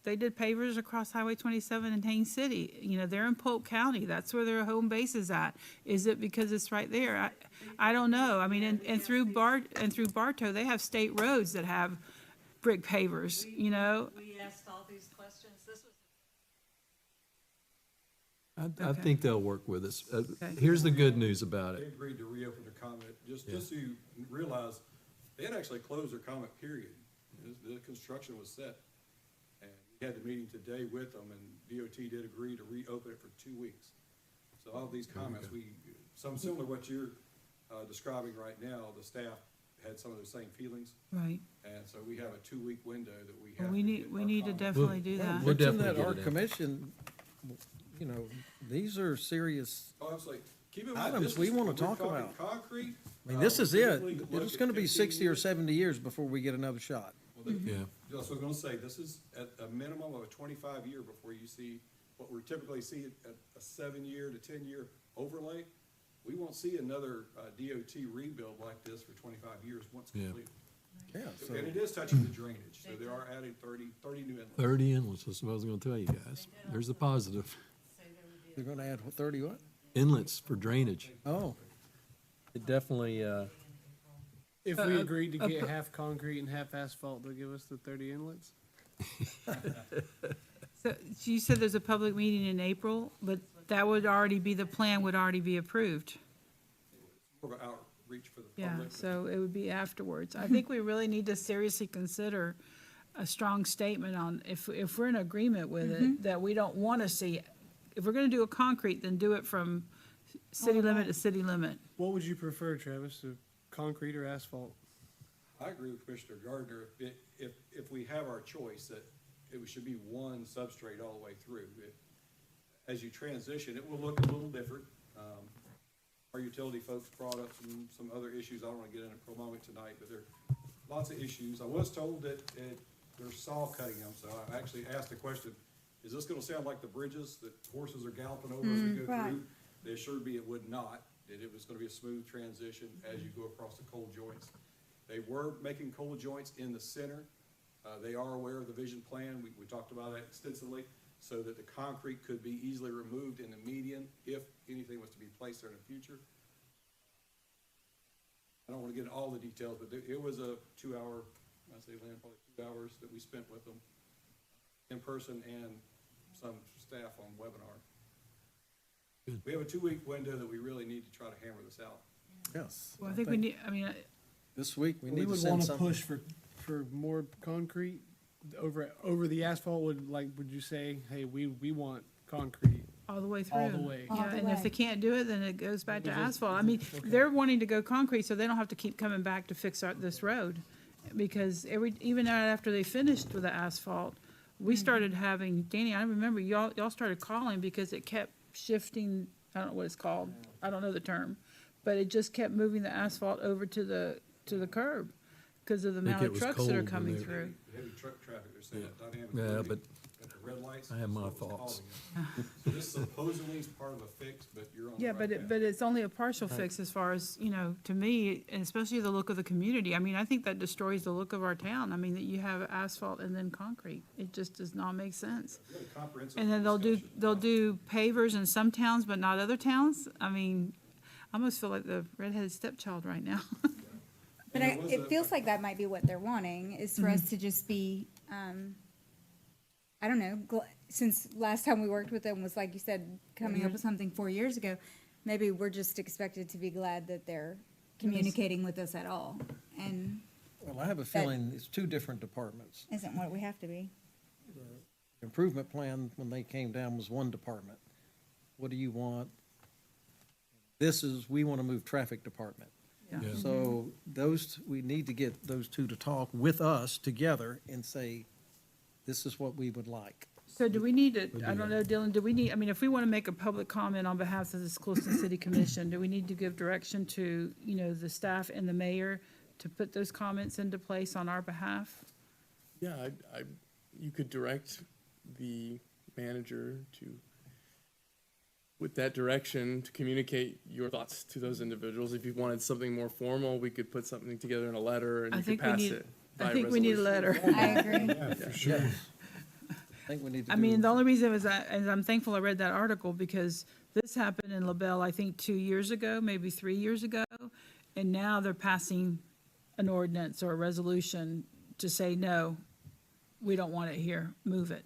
pavers across Highway 27 in Haines City. You know, they're in Polk County. That's where their home base is at. Is it because it's right there? I don't know. I mean, and through Bartow, they have state roads that have brick pavers, you know? We asked all these questions. This was I think they'll work with us. Okay. Here's the good news about They it. agreed to reopen their comment, just so you realize, they had actually closed their comment period. The construction was set. And we had the meeting today with them, and DOT did agree to reopen it for 2 weeks. So all of these comments, some similar to what you're describing right now, the staff had some of those same feelings. Right. And so we have a 2-week window that we Well, have. we to need, get we our need to comments. definitely do that. We'll Mention definitely that get our it in. commission, these are serious, Oh, absolutely. Keep in mind, items this we is- wanna we're talk talking about. Concrete. I mean, this is it. typically look It's at gonna be 15 60 or years. 70 years before we get another shot. Well, Yeah. That's what I was gonna say, this is at a minimum of a 25-year before you see what we typically see at a 7-year to 10-year overlay. We won't see another DOT rebuild like this for 25 years once Yeah. complete. Yeah, so And it is touching the drainage, so they are adding 30 new inlets. 30 inlets, that's what I was gonna tell you guys. There's the positive. they're gonna add 30 what? Inlets for drainage. Oh, It definitely, If we agreed to get half concrete and half asphalt, they'll give us the 30 inlets? So you said there's a public meeting in April, but that would already be, the plan would already be approved. More of an outreach for the Yeah, public. so it would be afterwards. I think we really need to seriously consider a strong statement on, if we're in agreement with it, that we don't want to see, if we're going to do a concrete, then do it from city limit to city limit. What would you prefer, Travis, to concrete or asphalt? I agree with Commissioner Gardner. If we have our choice, that it should be one substrate all the way through. As you transition, it will look a little different. Our utility folks brought up some other issues. I don't want to get into for a moment tonight, but there are lots of issues. I was told that they're saw cutting them, so I actually asked the question, is this going to sound like the bridges that horses are galloping over as we go Right. through? They assured me it would not. that it was gonna be a smooth transition as you go across the cold joints. They were making cold joints in the center. They are aware of the vision plan. We talked about that extensively, so that the concrete could be easily removed in the median if anything was to be placed there in the future. I don't want to get into all the details, but it was a 2-hour, I say, Lynn, probably 2 hours that we spent with them in person and some staff on webinar. Good. We have a 2-week window that we really need to try to hammer this out. Yes. Well, I think we need, I mean, This week, we We need to would send want to something. push for more concrete over the asphalt. Would you say, hey, we want concrete? all the way through. All the way. Yeah, All the and if way. they can't do it, then it goes back to It is- asphalt. I mean, okay. they're wanting to go concrete, so they don't have to keep coming back to fix this road. Because even after they finished with the asphalt, we started having, Danny, I remember y'all started calling because it kept shifting, I don't know what it's called, I don't know the term, but it just kept moving the asphalt over to the curb because of the Think amount it of was trucks that are cold when coming they- through. Heavy truck traffic, they're saying that dynamic. Yeah, loading but at the red lights. I have my is what was thoughts. causing it. So this supposedly is part of a fix, but you're on the Yeah, right but path. it's only a partial fix as far as, to me, and especially the look of the community. I mean, I think that destroys the look of our town. I mean, that you have asphalt and then concrete. It just does not make sense. We had a comprehensive And then they'll discussion. do pavers in some towns, but not other towns. I mean, I almost feel like the redheaded stepchild right now. But And there was it a- feels like that might be what they're wanting, is for us to just be, I don't know, since last time we worked with them was, like you said, coming up with something 4 years ago, maybe we're just expected to be glad that they're communicating with us at all, and Well, I have a feeling it's two different departments. isn't what we have to be. Improvement plan, when they came down, was one department. What do you want? This is, we want to move traffic department. Yeah. Yeah. So we need to get those two to talk with us together and say, this is what we would like. So do we need to, I don't know, Dylan, do we need, I mean, if we want to make a public comment on behalf of this Clewiston City Commission, do we need to give direction to, the staff and the mayor to put those comments into place on our behalf? Yeah, you could direct the manager to, with that direction, to communicate your thoughts to those individuals. If you wanted something more formal, we could put something together in a letter and I you could think we pass need- it I by think we need a resolution. letter. I agree. Yeah, for sure. I think we need to I do. mean, the only reason is I'm thankful I read that article because this happened in LaBelle, I think, 2 years ago, maybe 3 years ago. And now they're passing an ordinance or a resolution to say, no, we don't want it here, move it.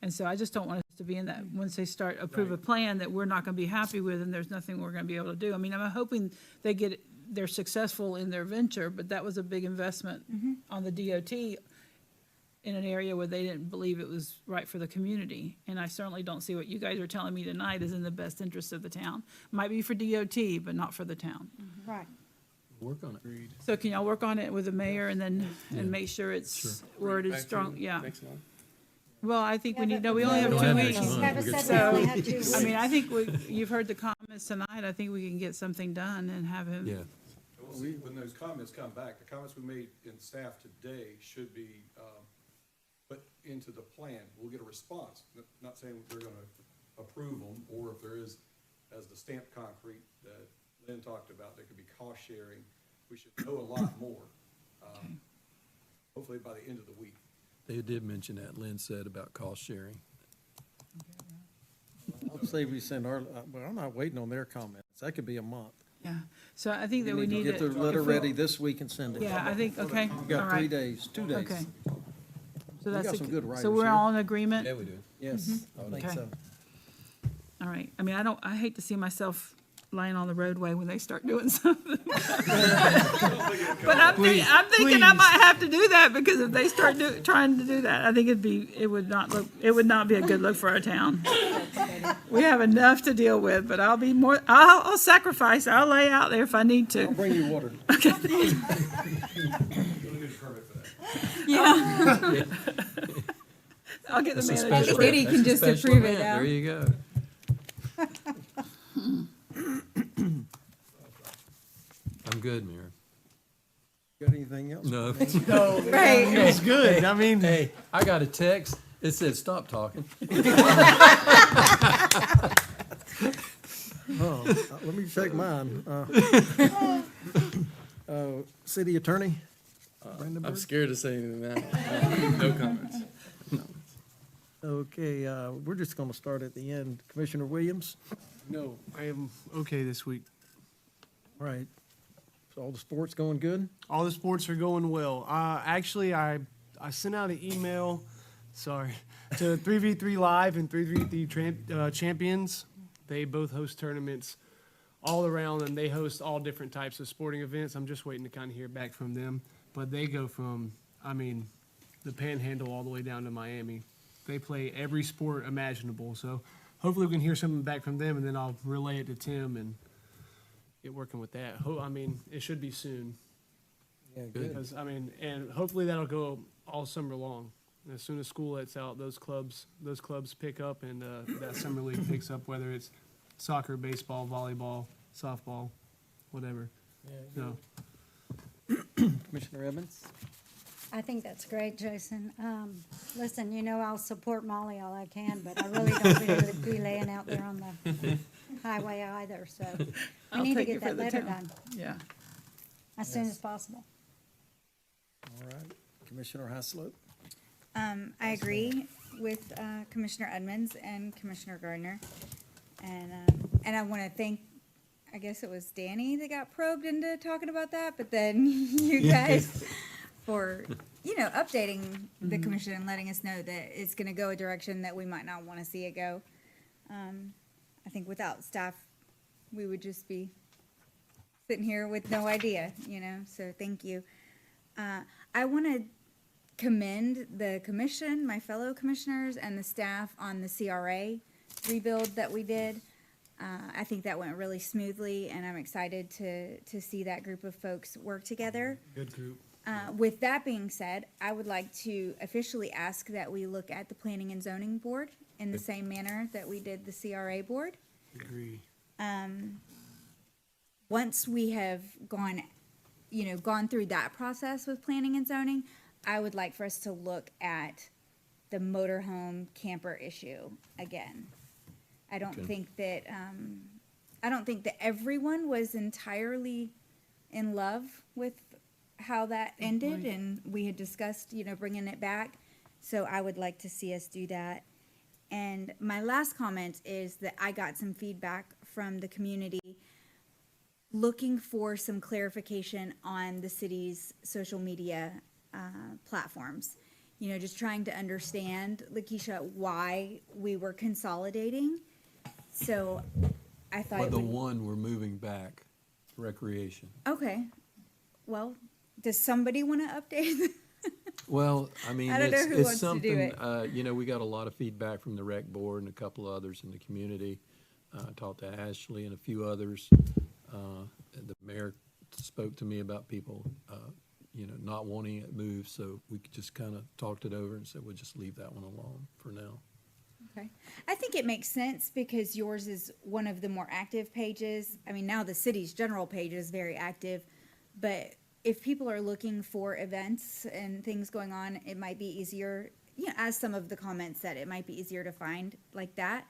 And so I just don't want us to be in that, once they start approve a plan that we're not gonna be happy with and there's nothing we're gonna be able to do. I mean, I'm hoping they're successful in their venture, but that was a big investment on the DOT in an area where they didn't believe it was right for the community. And I certainly don't see what you guys are telling me tonight is in the best interest of the town. Might be for DOT, but not for the town. Right. Work on it. So can y'all work on it with the mayor and then, and make sure it's worded Back to strong, you yeah. next month. Well, I think we need, no, we only have Don't 2 have weeks. next month. Have a We get set, we only So, have 2 weeks. I mean, I think you've heard the comments tonight. I think we can get something done and have him. Yeah. And we'll see when those comments come back. The comments we made in staff today should be put into the plan. We'll get a response, not saying they're gonna approve them, or if there is, as the stamped concrete that Lynn talked about, there could be cost sharing. We should know a lot more, hopefully by the end of the week. They did mention that, Lynn said about cost sharing. I'll say we send well, I'm not waiting on their comments. That could be a month. Yeah. So I think that we We need need to get the letter ready this week and send it. Yeah, I think, okay, We all got 3 right. days, 2 days. Okay. So We that's, got some good so writers we're here. all in agreement? we do. Yes, I think Okay. so. All right. I mean, I hate to see myself lying on the roadway when they start doing something. But I'm thinking I might have to do that because if they start trying to do that, I think it would not be a good look for our town. We have enough to deal with, but I'll sacrifice. I'll lay out there if I need I'll to. bring you water. You'll need a permit for that. Yeah. I'll get the That's a manager. special- Eddie can that's a just special approve it event. now. There you go. I'm good, Mayor. Got anything else? No. Right. It's good. I mean, Hey, I got a text. It said, stop talking. Let me check mine. City Attorney? I'm Brandenburg? scared to say anything now. No comments. Okay, we're just gonna start at the end. Commissioner Williams? No, I am okay this week. All right. So all the sports going good? All the sports are going well. Actually, I sent out an email, sorry, to 3v3 Live and 3v3 Champions. They both host tournaments all around, and they host all different types of sporting events. I'm just waiting to kind of hear back from them. But they go from, the Panhandle all the way down to Miami. They play every sport imaginable. So hopefully we can hear something back from them, and then I'll relay it to Tim and get working with that. It should be soon. Yeah, good. Because, and hopefully that'll go all summer long. As soon as school lets out, those clubs pick up, and that summer league picks up, whether it's soccer, baseball, volleyball, softball, whatever. So, Commissioner Evans? I think that's great, Jason. Listen, I'll support Molly all I can, but I really don't be laying out there on the highway either, so we I'll need to take get it for that the letter town. done Yeah. as soon as possible. All right. Commissioner Haslett? I agree with Commissioner Edmonds and Commissioner Gardner. And I want to thank, I guess it was Danny that got probed into talking about that, but then you guys for, updating the commission and letting us know that it's going to go a direction that we might not want to see it go. I think without staff, we would just be sitting here with no idea, so thank you. I want to commend the commission, my fellow commissioners, and the staff on the CRA rebuild that we did. I think that went really smoothly, and I'm excited to see that group of folks work together. good group. With that being said, I would like to officially ask that we look at the Planning and Zoning Board in the same manner that we did the CRA Board. Agree. Once we have gone through that process with planning and zoning, I would like for us to look at the motorhome camper issue again. I don't think that everyone was entirely in love with how that ended, and we had discussed, bringing it back. So I would like to see us do that. And my last comment is that I got some feedback from the community looking for some clarification on the city's social media platforms. Just trying to understand, Lakeisha, why we were consolidating. So I thought. Well, the one we're moving back, recreation. Okay. Well, does somebody want to update? Well, I don't know who wants it's to do something, we got a lot of feedback from the rec board and a couple of others in the community. Talked to Ashley and a few others. The mayor spoke to me about people, not wanting it moved, so we just kind of talked it over and said, we'll just leave that one alone for now. Okay. I think it makes sense because yours is one of the more active pages. Now the city's general page is very active, but if people are looking for events and things going on, it might be easier, as some of the comments said, it might be easier to find like that.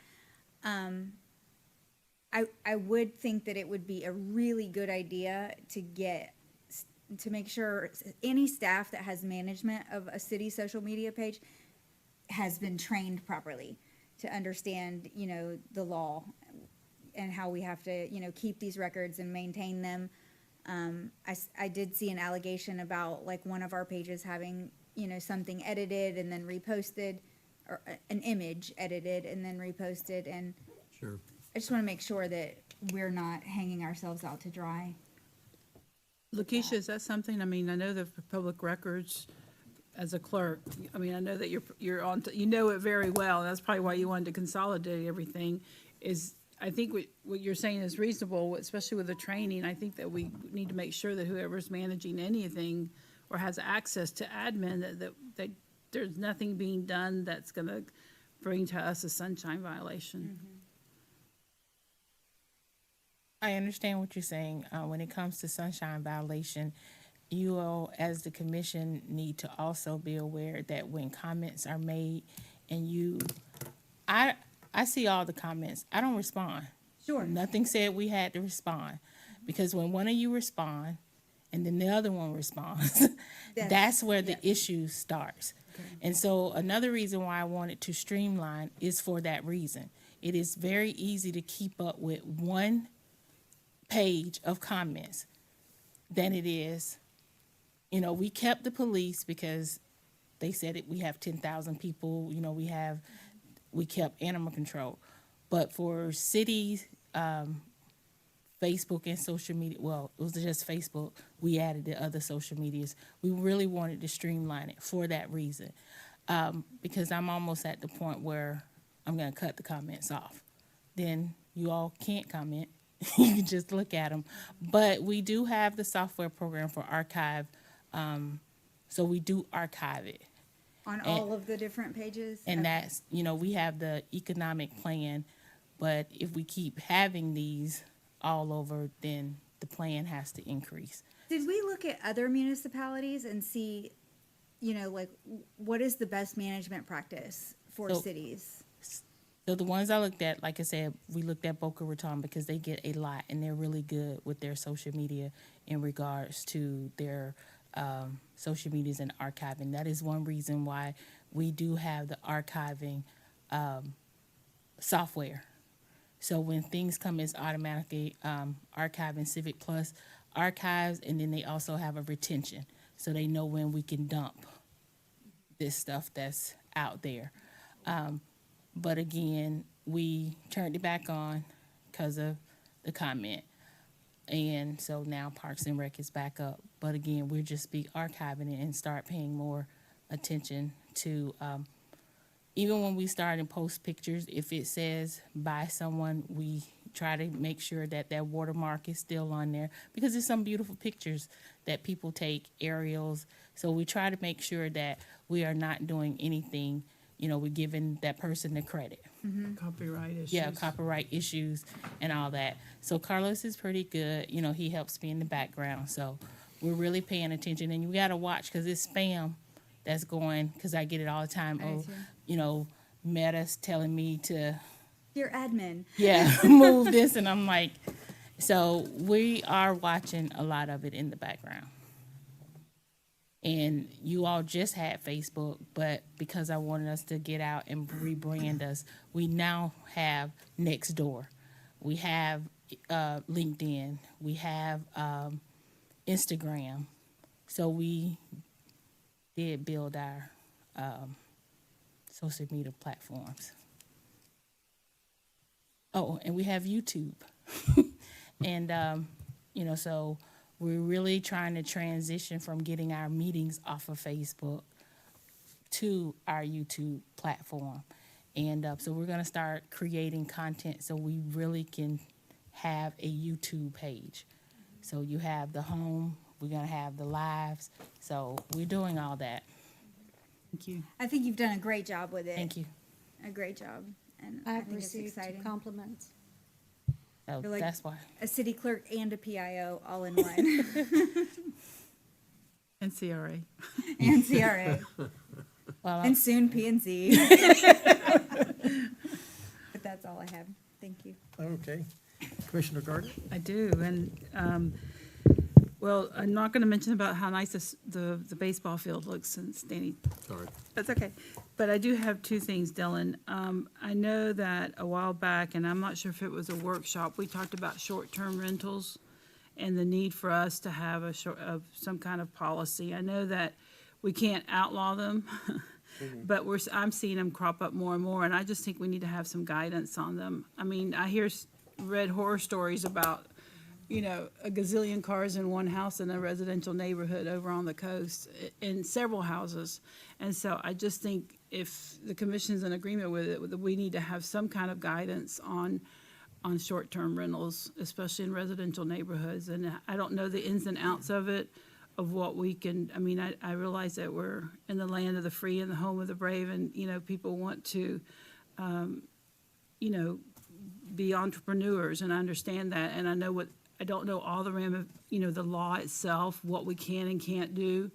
I would think that it would be a really good idea to make sure any staff that has management of a city social media page has been trained properly to understand, the law and how we have to, keep these records and maintain them. I did see an allegation about one of our pages having, something edited and then reposted, or an image edited and then reposted, and Sure. I just want to make sure that we're not hanging ourselves out to dry. Lakeisha, is that something, I know that for public records, as a clerk, I know that you're on, it very well, and that's probably why you wanted to consolidate everything, I think what you're saying is reasonable, especially with the training. I think that we need to make sure that whoever's managing anything or has access to admin, that there's nothing being done that's going to bring to us a sunshine violation. I understand what you're saying. When it comes to sunshine violation, you all, as the commission, need to also be aware that when comments are made and I see all the comments, I don't respond. Sure. Nothing said we had to respond, because when one of you respond and then the other one responds, that's where the issue starts. And so another reason why I wanted to streamline is for that reason. It is very easy to keep up with one page of comments than it is, we kept the police because they said it, we have 10,000 people, we kept animal control. But for cities, Facebook and social media, well, it was just Facebook, we added the other social medias. We really wanted to streamline it for that reason. Because I'm almost at the point where I'm going to cut the comments off. Then you all can't comment. You can just look at them. But we do have the software program for archive. So we do archive it. On all of the different pages? And Okay. that's, we have the economic plan. But if we keep having these all over, then the plan has to increase. Did we look at other municipalities and see, what is the best management practice for So- cities? So the ones I looked at, like I said, we looked at Boca Raton because they get a lot and they're really good with their social media in regards to their social medias and archiving. That is one reason why we do have the archiving software. So when things come, it's automatically archiving. Civic Plus archives, and then they also have a retention, so they know when we can dump this stuff that's out there. But again, we turned it back on because of the comment. And so now Parks and Rec is back up. But again, we'll just be archiving it and start paying more attention to, even when we start and post pictures, if it says by someone, we try to make sure that that watermark is still on there, because there's some beautiful pictures that people take, aerials. So we try to make sure that we are not doing anything, we're giving that person the credit. Copyright issues. Yeah, copyright issues and all that. So Carlos is pretty good. He helps me in the background. So we're really paying attention. And you got to watch, because it's spam that's going, because I get it all the time. Meta's telling me to, Your admin. move this. And I'm like, so we are watching a lot of it in the background. And you all just had Facebook, but because I wanted us to get out and rebrand us, we now have Nextdoor. We have LinkedIn. We have Instagram. So we did build our social media platforms. Oh, and we have YouTube. And, so we're really trying to transition from getting our meetings off of Facebook to our YouTube platform. And so we're going to start creating content so we really can have a YouTube page. So you have the home, we're going to have the lives. So we're doing all that. Thank you. I think you've done a great job with it. Thank you. A great job. And I I've think it's received exciting. compliments. So You're like that's why. a city clerk and a PIO all in one. And CRA. And CRA. Well, And soon P&Z. But that's all I have. Thank you. Okay. Commissioner Gardner? I do, and, well, I'm not gonna mention about how nice the baseball field looks since Danny. Sorry. That's okay. But I do have two things, Dylan. I know that a while back, and I'm not sure if it was a workshop, we talked about short-term rentals and the need for us to have some kind of policy. I know that we can't outlaw them, but I'm seeing them crop up more and more, and I just think we need to have some guidance on them. I mean, I read horror stories about, a gazillion cars in one house in a residential neighborhood over on the coast, in several houses. And so I just think if the commission's in agreement with it, that we need to have some kind of guidance on short-term rentals, especially in residential neighborhoods. And I don't know the ins and outs of it, of what we can, I realize that we're in the land of the free and the home of the brave, and, people want to, be entrepreneurs, and I understand that, and I don't know all the the law itself, what we can and can't do,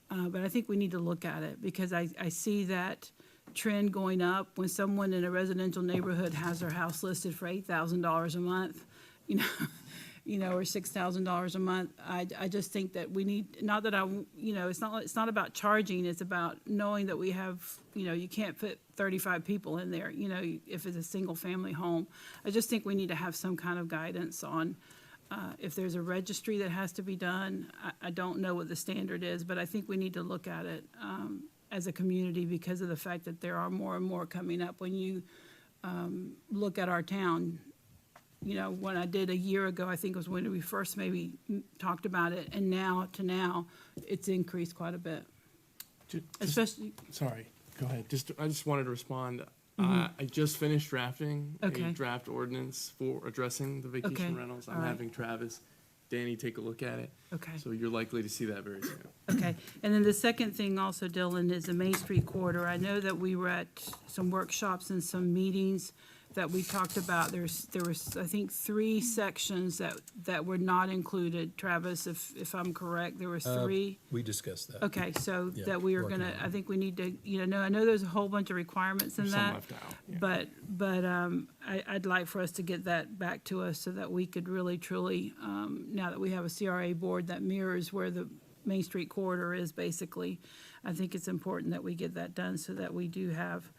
but I think we need to look at it, because I see that trend going up. When someone in a residential neighborhood has their house listed for $8,000 a month, you know, or $6,000 a month, I just think that we need, not that it's not about charging, it's about knowing that we have, you can't fit 35 people in there, if it's a single-family home. I just think we need to have some kind of guidance on if there's a registry that has to be done. I don't know what the standard is, but I think we need to look at it as a community because of the fact that there are more and more coming up. When you look at our town, when I did a year ago, I think was when we first maybe talked about it, and now, it's increased quite a bit. Especially, Sorry, go ahead. I just wanted to respond. I just finished drafting a Okay. draft ordinance for addressing the vacation Okay, rentals. all I'm right. having Travis, Danny take a look at it. Okay. So you're likely to see that very soon. Okay, and then the second thing also, Dylan, is the Main Street corridor. I know that we were at some workshops and some meetings that we talked about. There was, I think, 3 sections that were not included. Travis, if I'm correct, there was 3. We discussed that. Okay, so Yeah, that we are working gonna, on it. I think we need to, I know there's a whole bunch of requirements in There's some that. left out, yeah. But I'd like for us to get that back to us so that we could really truly, now that we have a CRA board that mirrors where the Main Street corridor is basically, I think it's important that we get that done so that we do have,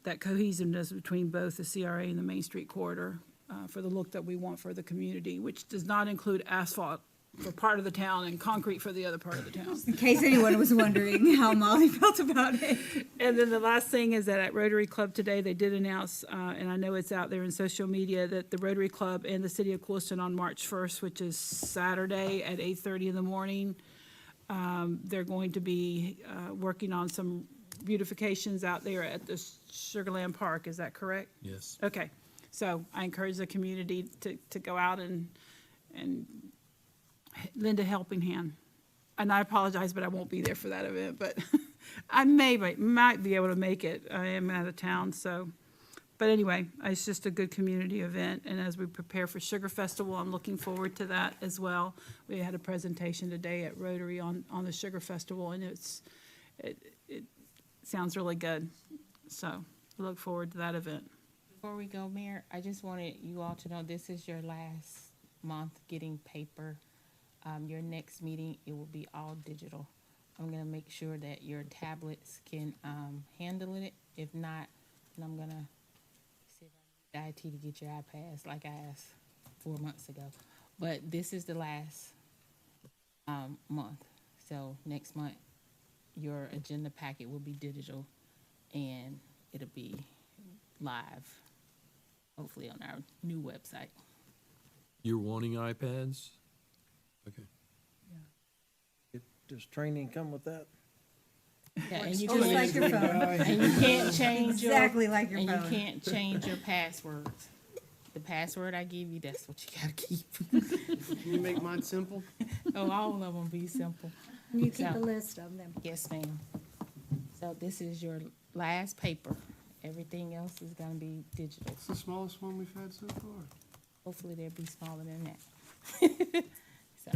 that cohesiveness between both the CRA and the Main Street corridor for the look that we want for the community, which does not include asphalt for part of the town and concrete for the other part of the town. In case anyone was wondering how Molly felt about it. And then the last thing is that at Rotary Club today, they did announce, and I know it's out there in social media, that the Rotary Club and the city of Clewiston on March 1st, which is Saturday at 8:30 in the morning, they're going to be working on some beautifications out there at the Sugarland Park. Is that correct? Yes. Okay. So I encourage the community to go out and lend a helping hand. And I apologize, but I won't be there for that event, but I might be able to make it. I am out of town, so. But anyway, it's just a good community event, and as we prepare for Sugar Festival, I'm looking forward to that as well. We had a presentation today at Rotary on the Sugar Festival, and it sounds really good. So I look forward to that event. Before we go, Mayor, I just wanted you all to know this is your last month getting paper. Your next meeting, it will be all digital. I'm gonna make sure that your tablets can handle it. If not, then I'm gonna see if I need IT to get your iPads like I asked 4 months ago. But this is the last month. So next month, your agenda packet will be digital and it'll be live, hopefully on our new website. You're wanting iPads? Okay. Does training come with that? Yeah, and you Just like your phone. and you can't change your Exactly like your and phone. you can't change your passwords. The password I give you, that's what you gotta keep. Can you make mine simple? Oh, all of them be simple. You keep So- a list of them. Yes, ma'am. So this is your last paper. Everything else is gonna be digital. It's the smallest one we've had so far. Hopefully they'll be smaller than that. So,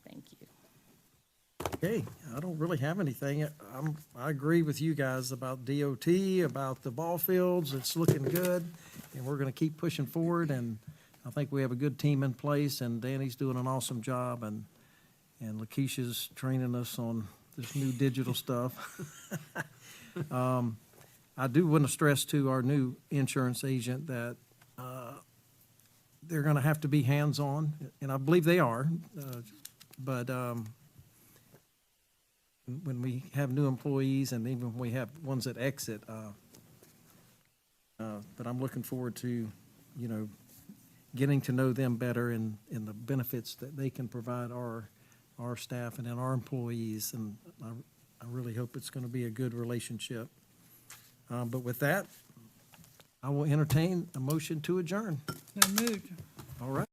thank you. Okay, I don't really have anything. I agree with you guys about DOT, about the ball fields. It's looking good, and we're gonna keep pushing forward, and I think we have a good team in place, and Danny's doing an awesome job, and Lakeisha's training us on this new digital stuff. I do want to stress to our new insurance agent that they're gonna have to be hands-on, and I believe they are, but when we have new employees and even when we have ones that exit, but I'm looking forward to, getting to know them better and the benefits that they can provide our staff and then our employees, and I really hope it's gonna be a good relationship. But with that, I will entertain a motion to adjourn. So moved. All right.